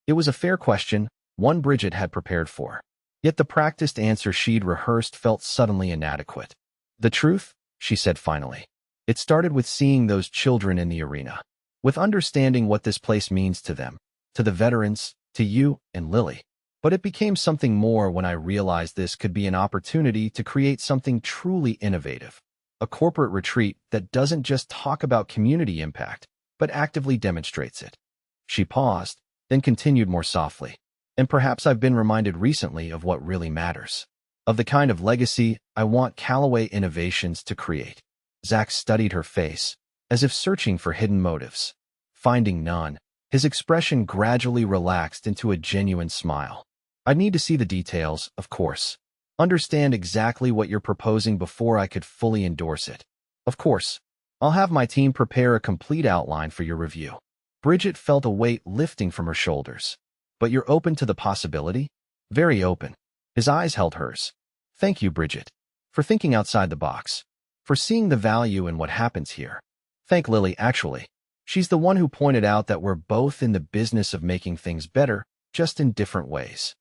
It was a fair question, one Bridget had prepared for. Yet the practiced answer she'd rehearsed felt suddenly inadequate. "The truth," she said finally, "it started with seeing those children in the arena, with understanding what this place means to them, to the veterans, to you and Lily. But it became something more when I realized this could be an opportunity to create something truly innovative, a corporate retreat that doesn't just talk about community impact, but actively demonstrates it. She paused, then continued more softly. And perhaps I've been reminded recently of what really matters, of the kind of legacy I want Callaway Innovations to create. Zach studied her face, as if searching for hidden motives. Finding none, his expression gradually relaxed into a genuine smile. I'd need to see the details, of course. Understand exactly what you're proposing before I could fully endorse it. Of course, I'll have my team prepare a complete outline for your review. Bridget felt a weight lifting from her shoulders. But you're open to the possibility? Very open. His eyes held hers. Thank you, Bridget, for thinking outside the box, for seeing the value in what happens here. Thank Lily, actually. She's the one who pointed out that we're both in the business of making things better, just in different ways.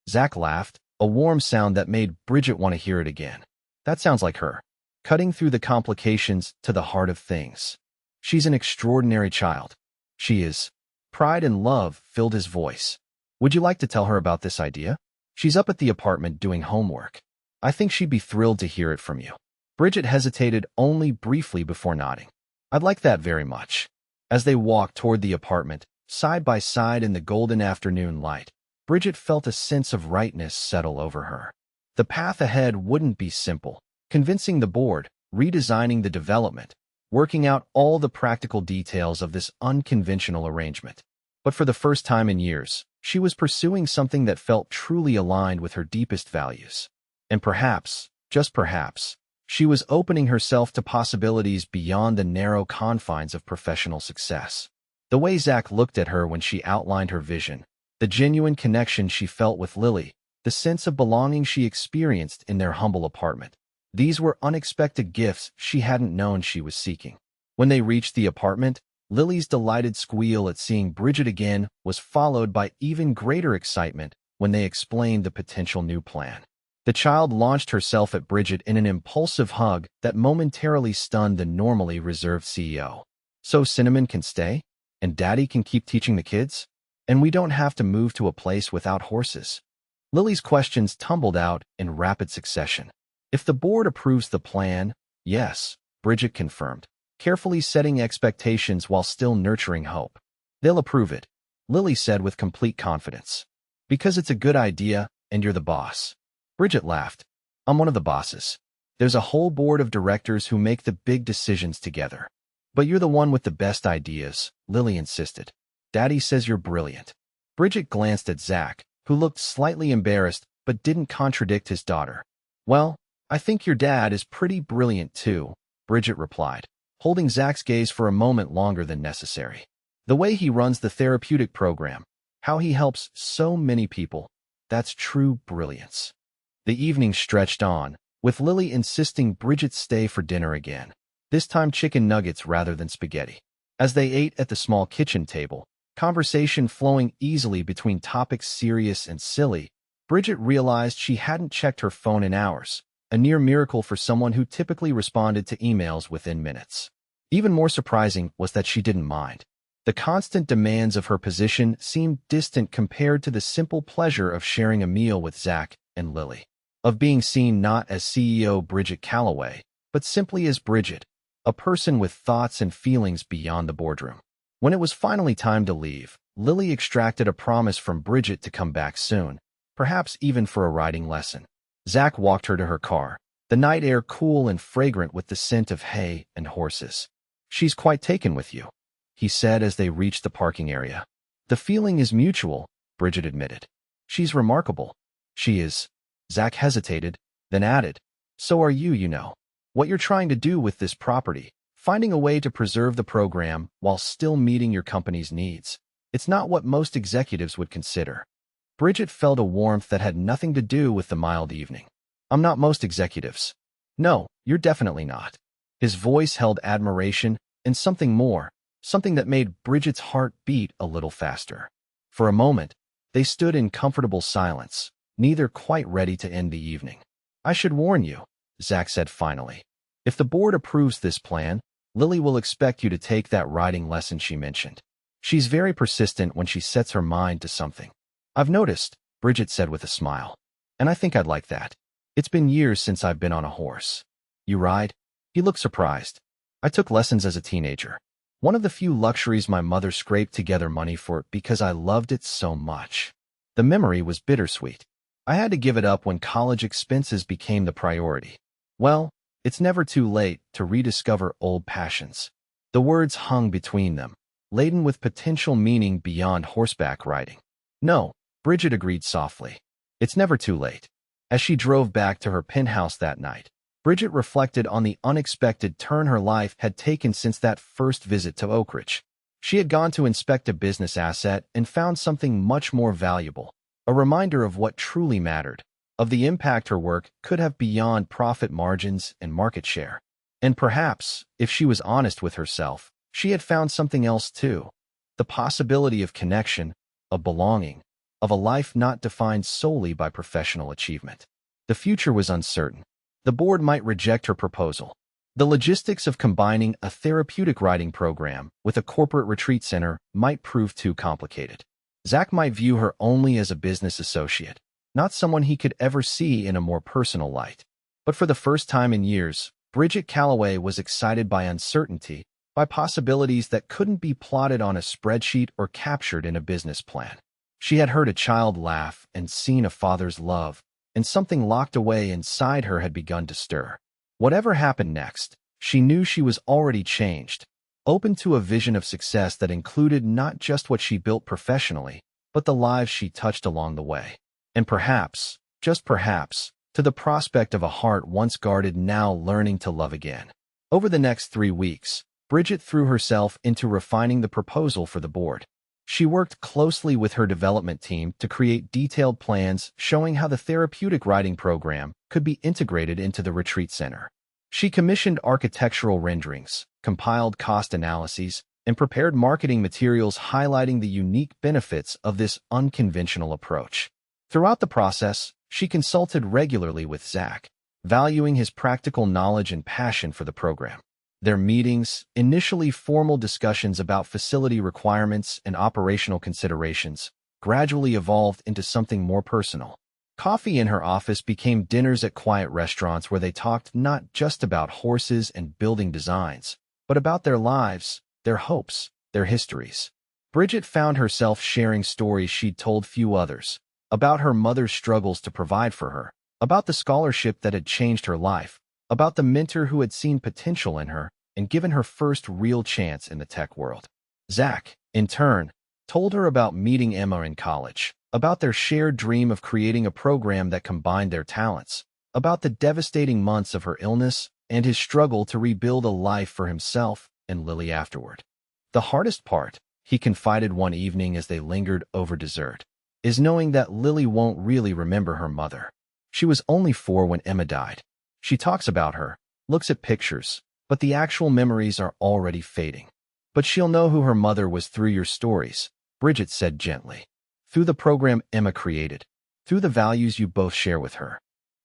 Zach laughed, a warm sound that made Bridget want to hear it again. That sounds like her, cutting through the complications to the heart of things. She's an extraordinary child. She is. Pride and love filled his voice. Would you like to tell her about this idea? She's up at the apartment doing homework. I think she'd be thrilled to hear it from you. Bridget hesitated only briefly before nodding. I'd like that very much. As they walked toward the apartment, side by side in the golden afternoon light, Bridget felt a sense of rightness settle over her. The path ahead wouldn't be simple. Convincing the board, redesigning the development, working out all the practical details of this unconventional arrangement. But for the first time in years, she was pursuing something that felt truly aligned with her deepest values. And perhaps, just perhaps, she was opening herself to possibilities beyond the narrow confines of professional success. The way Zach looked at her when she outlined her vision, the genuine connection she felt with Lily, the sense of belonging she experienced in their humble apartment. These were unexpected gifts she hadn't known she was seeking. When they reached the apartment, Lily's delighted squeal at seeing Bridget again was followed by even greater excitement when they explained the potential new plan. The child launched herself at Bridget in an impulsive hug that momentarily stunned the normally reserved CEO. So Cinnamon can stay? And Daddy can keep teaching the kids? And we don't have to move to a place without horses? Lily's questions tumbled out in rapid succession. If the board approves the plan, yes, Bridget confirmed, carefully setting expectations while still nurturing hope. They'll approve it, Lily said with complete confidence. Because it's a good idea and you're the boss. Bridget laughed. I'm one of the bosses. There's a whole board of directors who make the big decisions together. But you're the one with the best ideas, Lily insisted. Daddy says you're brilliant. Bridget glanced at Zach, who looked slightly embarrassed but didn't contradict his daughter. Well, I think your dad is pretty brilliant too, Bridget replied, holding Zach's gaze for a moment longer than necessary. The way he runs the therapeutic program, how he helps so many people, that's true brilliance. The evening stretched on, with Lily insisting Bridget stay for dinner again, this time chicken nuggets rather than spaghetti. As they ate at the small kitchen table, conversation flowing easily between topics serious and silly, Bridget realized she hadn't checked her phone in hours, a near miracle for someone who typically responded to emails within minutes. Even more surprising was that she didn't mind. The constant demands of her position seemed distant compared to the simple pleasure of sharing a meal with Zach and Lily, of being seen not as CEO Bridget Calloway, but simply as Bridget, a person with thoughts and feelings beyond the boardroom. When it was finally time to leave, Lily extracted a promise from Bridget to come back soon, perhaps even for a riding lesson. Zach walked her to her car, the night air cool and fragrant with the scent of hay and horses. She's quite taken with you, he said as they reached the parking area. The feeling is mutual, Bridget admitted. She's remarkable. She is. Zach hesitated, then added, so are you, you know. What you're trying to do with this property, finding a way to preserve the program while still meeting your company's needs. It's not what most executives would consider. Bridget felt a warmth that had nothing to do with the mild evening. I'm not most executives. No, you're definitely not. His voice held admiration and something more, something that made Bridget's heart beat a little faster. For a moment, they stood in comfortable silence, neither quite ready to end the evening. I should warn you, Zach said finally. If the board approves this plan, Lily will expect you to take that riding lesson she mentioned. She's very persistent when she sets her mind to something. I've noticed, Bridget said with a smile. And I think I'd like that. It's been years since I've been on a horse. You ride? He looked surprised. I took lessons as a teenager. One of the few luxuries my mother scraped together money for because I loved it so much. The memory was bittersweet. I had to give it up when college expenses became the priority. Well, it's never too late to rediscover old passions. The words hung between them, laden with potential meaning beyond horseback riding. No, Bridget agreed softly. It's never too late. As she drove back to her penthouse that night, Bridget reflected on the unexpected turn her life had taken since that first visit to Oakridge. She had gone to inspect a business asset and found something much more valuable, a reminder of what truly mattered, of the impact her work could have beyond profit margins and market share. And perhaps, if she was honest with herself, she had found something else too. The possibility of connection, of belonging, of a life not defined solely by professional achievement. The future was uncertain. The board might reject her proposal. The logistics of combining a therapeutic riding program with a corporate retreat center might prove too complicated. Zach might view her only as a business associate, not someone he could ever see in a more personal light. But for the first time in years, Bridget Calloway was excited by uncertainty, by possibilities that couldn't be plotted on a spreadsheet or captured in a business plan. She had heard a child laugh and seen a father's love, and something locked away inside her had begun to stir. Whatever happened next, she knew she was already changed, open to a vision of success that included not just what she built professionally, but the lives she touched along the way. And perhaps, just perhaps, to the prospect of a heart once guarded now learning to love again. Over the next 3 weeks, Bridget threw herself into refining the proposal for the board. She worked closely with her development team to create detailed plans showing how the therapeutic riding program could be integrated into the retreat center. She commissioned architectural renderings, compiled cost analyses, and prepared marketing materials highlighting the unique benefits of this unconventional approach. Throughout the process, she consulted regularly with Zach, valuing his practical knowledge and passion for the program. Their meetings, initially formal discussions about facility requirements and operational considerations, gradually evolved into something more personal. Coffee in her office became dinners at quiet restaurants where they talked not just about horses and building designs, but about their lives, their hopes, their histories. Bridget found herself sharing stories she'd told few others, about her mother's struggles to provide for her, about the scholarship that had changed her life, about the mentor who had seen potential in her and given her first real chance in the tech world. Zach, in turn, told her about meeting Emma in college, about their shared dream of creating a program that combined their talents, about the devastating months of her illness and his struggle to rebuild a life for himself and Lily afterward. The hardest part, he confided one evening as they lingered over dessert, is knowing that Lily won't really remember her mother. She was only 4 when Emma died. She talks about her, looks at pictures, but the actual memories are already fading. But she'll know who her mother was through your stories, Bridget said gently. Through the program Emma created, through the values you both share with her.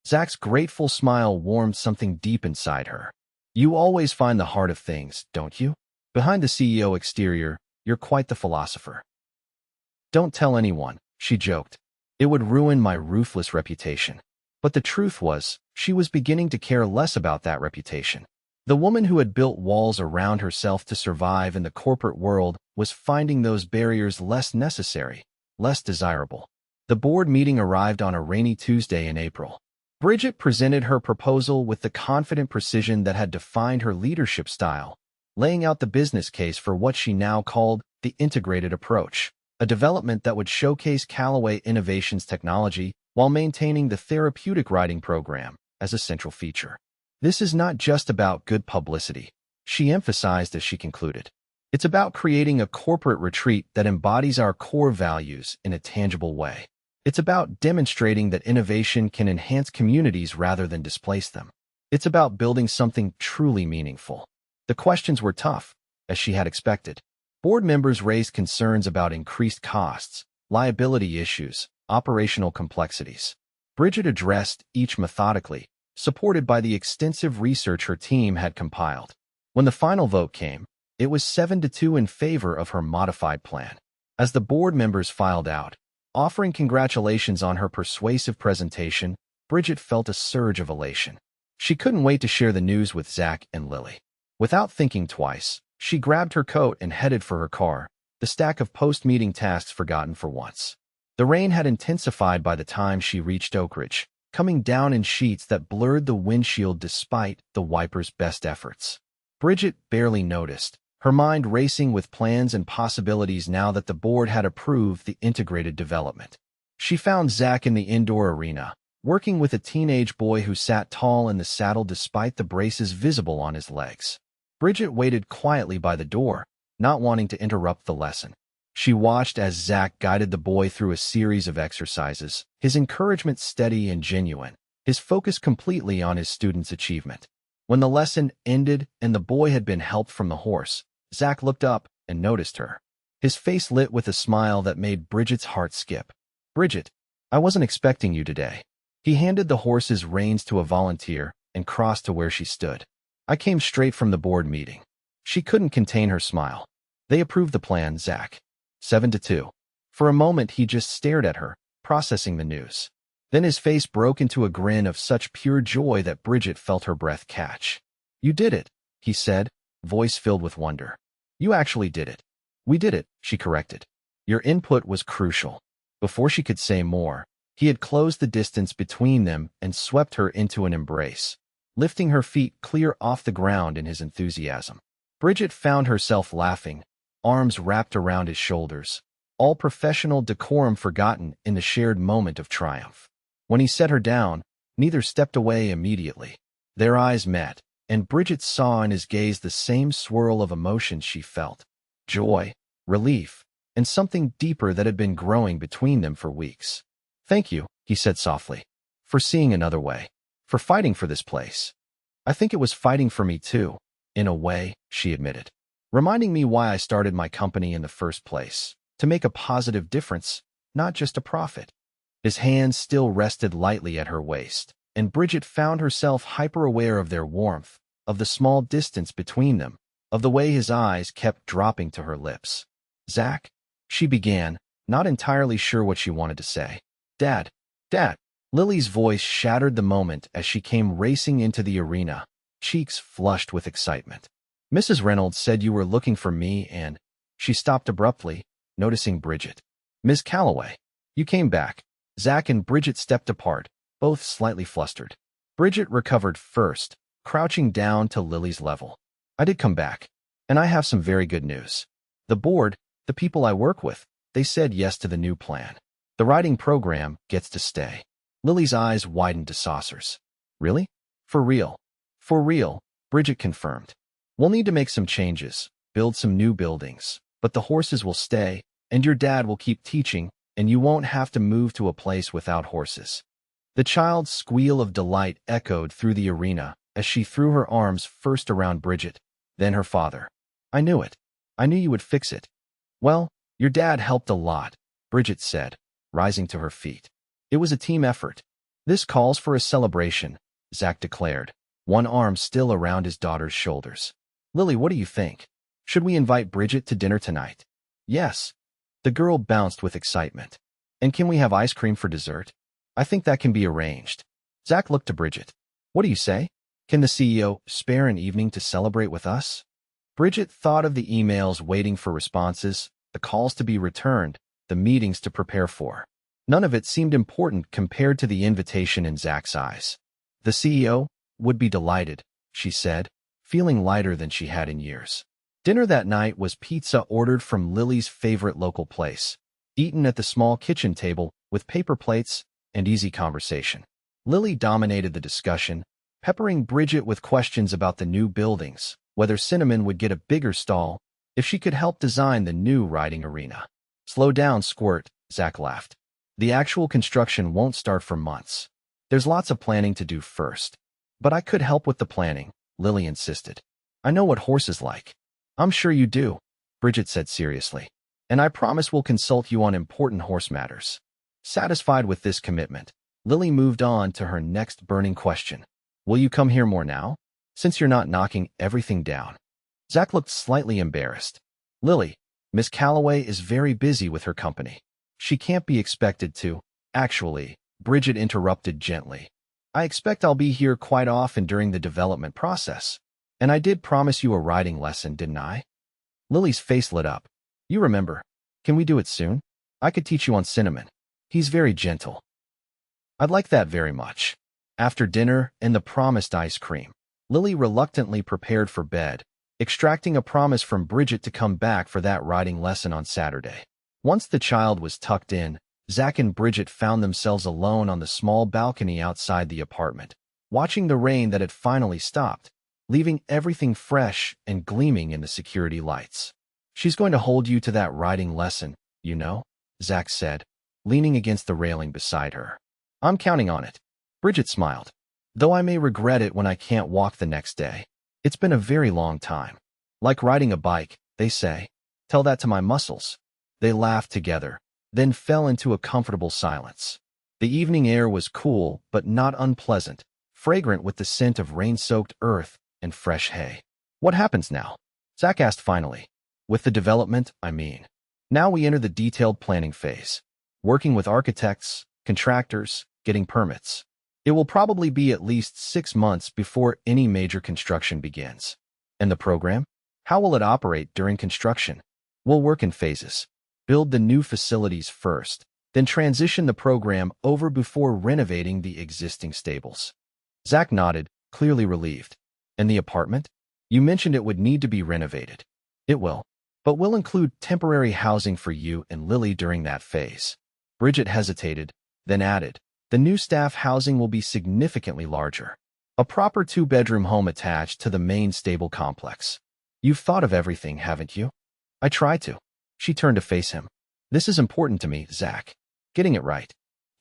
Zach's grateful smile warmed something deep inside her. You always find the heart of things, don't you? Behind the CEO exterior, you're quite the philosopher. Don't tell anyone, she joked. It would ruin my ruthless reputation. But the truth was, she was beginning to care less about that reputation. The woman who had built walls around herself to survive in the corporate world was finding those barriers less necessary, less desirable. The board meeting arrived on a rainy Tuesday in April. Bridget presented her proposal with the confident precision that had defined her leadership style, laying out the business case for what she now called the integrated approach, a development that would showcase Callaway Innovations technology while maintaining the therapeutic riding program as a central feature. This is not just about good publicity, she emphasized as she concluded. It's about creating a corporate retreat that embodies our core values in a tangible way. It's about demonstrating that innovation can enhance communities rather than displace them. It's about building something truly meaningful. The questions were tough, as she had expected. Board members raised concerns about increased costs, liability issues, operational complexities. Bridget addressed each methodically, supported by the extensive research her team had compiled. When the final vote came, it was 7-2 in favor of her modified plan. As the board members filed out, offering congratulations on her persuasive presentation, Bridget felt a surge of elation. She couldn't wait to share the news with Zach and Lily. Without thinking twice, she grabbed her coat and headed for her car, the stack of post-meeting tasks forgotten for once. The rain had intensified by the time she reached Oak Ridge, coming down in sheets that blurred the windshield despite the wiper's best efforts. Bridget barely noticed, her mind racing with plans and possibilities now that the board had approved the integrated development. She found Zach in the indoor arena, working with a teenage boy who sat tall in the saddle despite the braces visible on his legs. Bridget waited quietly by the door, not wanting to interrupt the lesson. She watched as Zach guided the boy through a series of exercises, his encouragement steady and genuine, his focus completely on his student's achievement. When the lesson ended and the boy had been helped from the horse, Zach looked up and noticed her. His face lit with a smile that made Bridget's heart skip. "Bridget, I wasn't expecting you today." He handed the horse's reins to a volunteer and crossed to where she stood. "I came straight from the board meeting." She couldn't contain her smile. "They approved the plan, Zach. 7-2. For a moment he just stared at her, processing the news. Then his face broke into a grin of such pure joy that Bridget felt her breath catch. "You did it," he said, voice filled with wonder. "You actually did it." "We did it," she corrected. "Your input was crucial." Before she could say more, he had closed the distance between them and swept her into an embrace, lifting her feet clear off the ground in his enthusiasm. Bridget found herself laughing, arms wrapped around his shoulders, all professional decorum forgotten in the shared moment of triumph. When he set her down, neither stepped away immediately. Their eyes met, and Bridget saw in his gaze the same swirl of emotions she felt: joy, relief, and something deeper that had been growing between them for weeks. "Thank you," he said softly, "for seeing another way, for fighting for this place." "I think it was fighting for me too, in a way," she admitted. "Reminding me why I started my company in the first place, to make a positive difference, not just a profit." His hands still rested lightly at her waist, and Bridget found herself hyper-aware of their warmth, of the small distance between them, of the way his eyes kept dropping to her lips. "Zach," she began, not entirely sure what she wanted to say. "Dad, Dad." Lily's voice shattered the moment as she came racing into the arena, cheeks flushed with excitement. "Mrs. Reynolds said you were looking for me and—" She stopped abruptly, noticing Bridget. "Ms. Calloway, you came back." Zach and Bridget stepped apart, both slightly flustered. Bridget recovered first, crouching down to Lily's level. "I did come back, and I have some very good news. The board, the people I work with, they said yes to the new plan. The riding program gets to stay." Lily's eyes widened to saucers. "Really? For real?" "For real," Bridget confirmed. "We'll need to make some changes, build some new buildings, but the horses will stay, and your dad will keep teaching, and you won't have to move to a place without horses." The child's squeal of delight echoed through the arena as she threw her arms first around Bridget, then her father. "I knew it. I knew you would fix it." "Well, your dad helped a lot," Bridget said, rising to her feet. "It was a team effort." "This calls for a celebration," Zach declared, one arm still around his daughter's shoulders. "Lily, what do you think? Should we invite Bridget to dinner tonight?" "Yes." The girl bounced with excitement. "And can we have ice cream for dessert?" "I think that can be arranged." Zach looked to Bridget. "What do you say? Can the CEO spare an evening to celebrate with us?" Bridget thought of the emails waiting for responses, the calls to be returned, the meetings to prepare for. None of it seemed important compared to the invitation in Zach's eyes. "The CEO would be delighted," she said, feeling lighter than she had in years. Dinner that night was pizza ordered from Lily's favorite local place, eaten at the small kitchen table with paper plates and easy conversation. Lily dominated the discussion, peppering Bridget with questions about the new buildings, whether Cinnamon would get a bigger stall, if she could help design the new riding arena. "Slow down, Squirt," Zach laughed. "The actual construction won't start for months. There's lots of planning to do first." "But I could help with the planning," Lily insisted. "I know what horses like." "I'm sure you do," Bridget said seriously. "And I promise we'll consult you on important horse matters." Satisfied with this commitment, Lily moved on to her next burning question. "Will you come here more now, since you're not knocking everything down?" Zach looked slightly embarrassed. "Lily, Miss Calloway is very busy with her company. She can't be expected to—" "Actually," Bridget interrupted gently, I expect I'll be here quite often during the development process. And I did promise you a riding lesson, didn't I? Lily's face lit up. You remember. Can we do it soon? I could teach you on Cinnamon. He's very gentle. I'd like that very much. After dinner and the promised ice cream, Lily reluctantly prepared for bed, extracting a promise from Bridget to come back for that riding lesson on Saturday. Once the child was tucked in, Zach and Bridget found themselves alone on the small balcony outside the apartment, watching the rain that had finally stopped, leaving everything fresh and gleaming in the security lights. She's going to hold you to that riding lesson, you know, Zach said, leaning against the railing beside her. I'm counting on it. Bridget smiled. Though I may regret it when I can't walk the next day. It's been a very long time. Like riding a bike, they say. Tell that to my muscles. They laughed together, then fell into a comfortable silence. The evening air was cool but not unpleasant, fragrant with the scent of rain-soaked earth and fresh hay. What happens now? Zach asked finally. With the development, I mean. Now we enter the detailed planning phase. Working with architects, contractors, getting permits. It will probably be at least 6 months before any major construction begins. And the program? How will it operate during construction? We'll work in phases. Build the new facilities first, then transition the program over before renovating the existing stables. Zach nodded, clearly relieved. And the apartment? You mentioned it would need to be renovated. It will. But we'll include temporary housing for you and Lily during that phase. Bridget hesitated, then added, the new staff housing will be significantly larger. A proper 2-bedroom home attached to the main stable complex. You've thought of everything, haven't you? I try to. She turned to face him. This is important to me, Zach. Getting it right.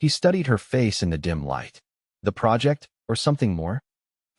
He studied her face in the dim light. The project, or something more?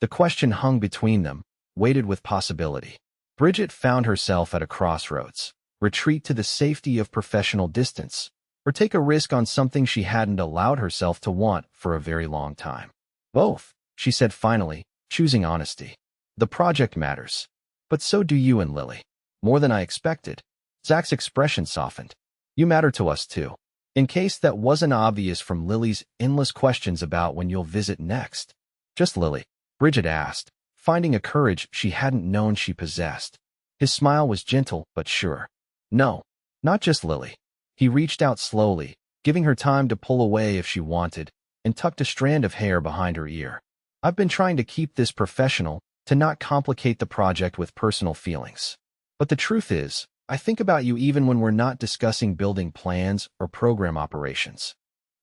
The question hung between them, weighted with possibility. Bridget found herself at a crossroads. Retreat to the safety of professional distance, or take a risk on something she hadn't allowed herself to want for a very long time. Both, she said finally, choosing honesty. The project matters. But so do you and Lily. More than I expected. Zach's expression softened. You matter to us too. In case that wasn't obvious from Lily's endless questions about when you'll visit next. Just Lily, Bridget asked, finding a courage she hadn't known she possessed. His smile was gentle but sure. No, not just Lily. He reached out slowly, giving her time to pull away if she wanted, and tucked a strand of hair behind her ear. I've been trying to keep this professional, to not complicate the project with personal feelings. But the truth is, I think about you even when we're not discussing building plans or program operations.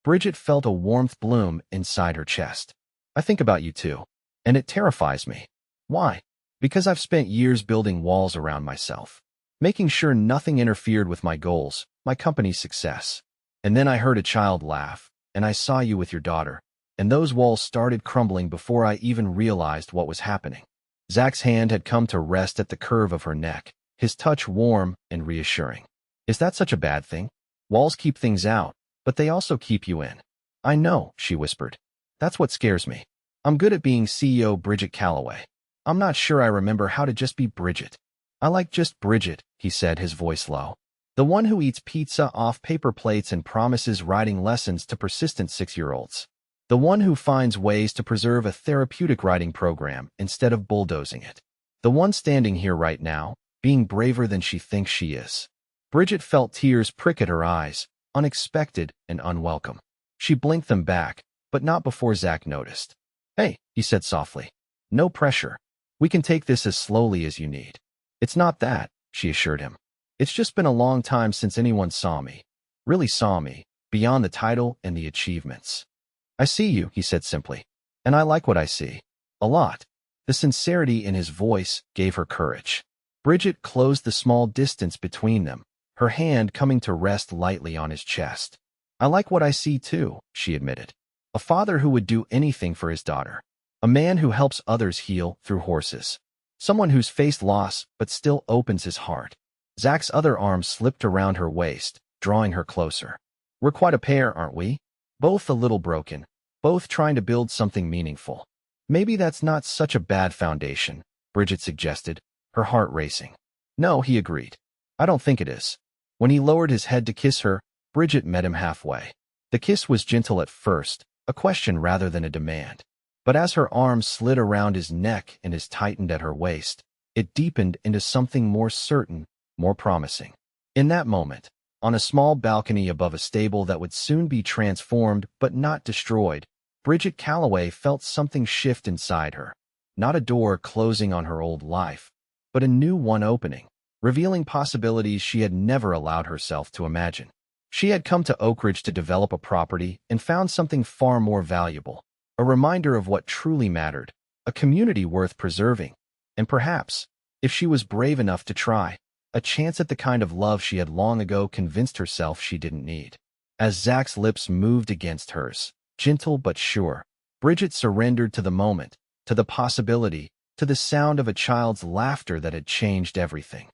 Bridget felt a warmth bloom inside her chest. I think about you too. And it terrifies me. Why? Because I've spent years building walls around myself, making sure nothing interfered with my goals, my company's success. And then I heard a child laugh, and I saw you with your daughter, and those walls started crumbling before I even realized what was happening. Zach's hand had come to rest at the curve of her neck, his touch warm and reassuring. Is that such a bad thing? Walls keep things out, but they also keep you in. I know, she whispered. That's what scares me. I'm good at being CEO Bridget Calloway. I'm not sure I remember how to just be Bridget. I like just Bridget, he said, his voice low. The one who eats pizza off paper plates and promises riding lessons to persistent 6-year-olds. The one who finds ways to preserve a therapeutic riding program instead of bulldozing it. The one standing here right now, being braver than she thinks she is. Bridget felt tears prick at her eyes, unexpected and unwelcome. She blinked them back, but not before Zach noticed. Hey, he said softly. No pressure. We can take this as slowly as you need. It's not that, she assured him. It's just been a long time since anyone saw me. Really saw me, beyond the title and the achievements. I see you, he said simply. And I like what I see. A lot. The sincerity in his voice gave her courage. Bridget closed the small distance between them, her hand coming to rest lightly on his chest. I like what I see too, she admitted. A father who would do anything for his daughter. A man who helps others heal through horses. Someone who's faced loss but still opens his heart. Zach's other arm slipped around her waist, drawing her closer. We're quite a pair, aren't we? Both a little broken, both trying to build something meaningful. Maybe that's not such a bad foundation, Bridget suggested, her heart racing. No, he agreed. I don't think it is. When he lowered his head to kiss her, Bridget met him halfway. The kiss was gentle at first, a question rather than a demand. But as her arms slid around his neck and his tightened at her waist, it deepened into something more certain, more promising. In that moment, on a small balcony above a stable that would soon be transformed but not destroyed, Bridget Calloway felt something shift inside her. Not a door closing on her old life, but a new one opening, revealing possibilities she had never allowed herself to imagine. She had come to Oak Ridge to develop a property and found something far more valuable, a reminder of what truly mattered, a community worth preserving, and perhaps, if she was brave enough to try, a chance at the kind of love she had long ago convinced herself she didn't need. As Zach's lips moved against hers, gentle but sure, Bridget surrendered to the moment, to the possibility, to the sound of a child's laughter that had changed everything.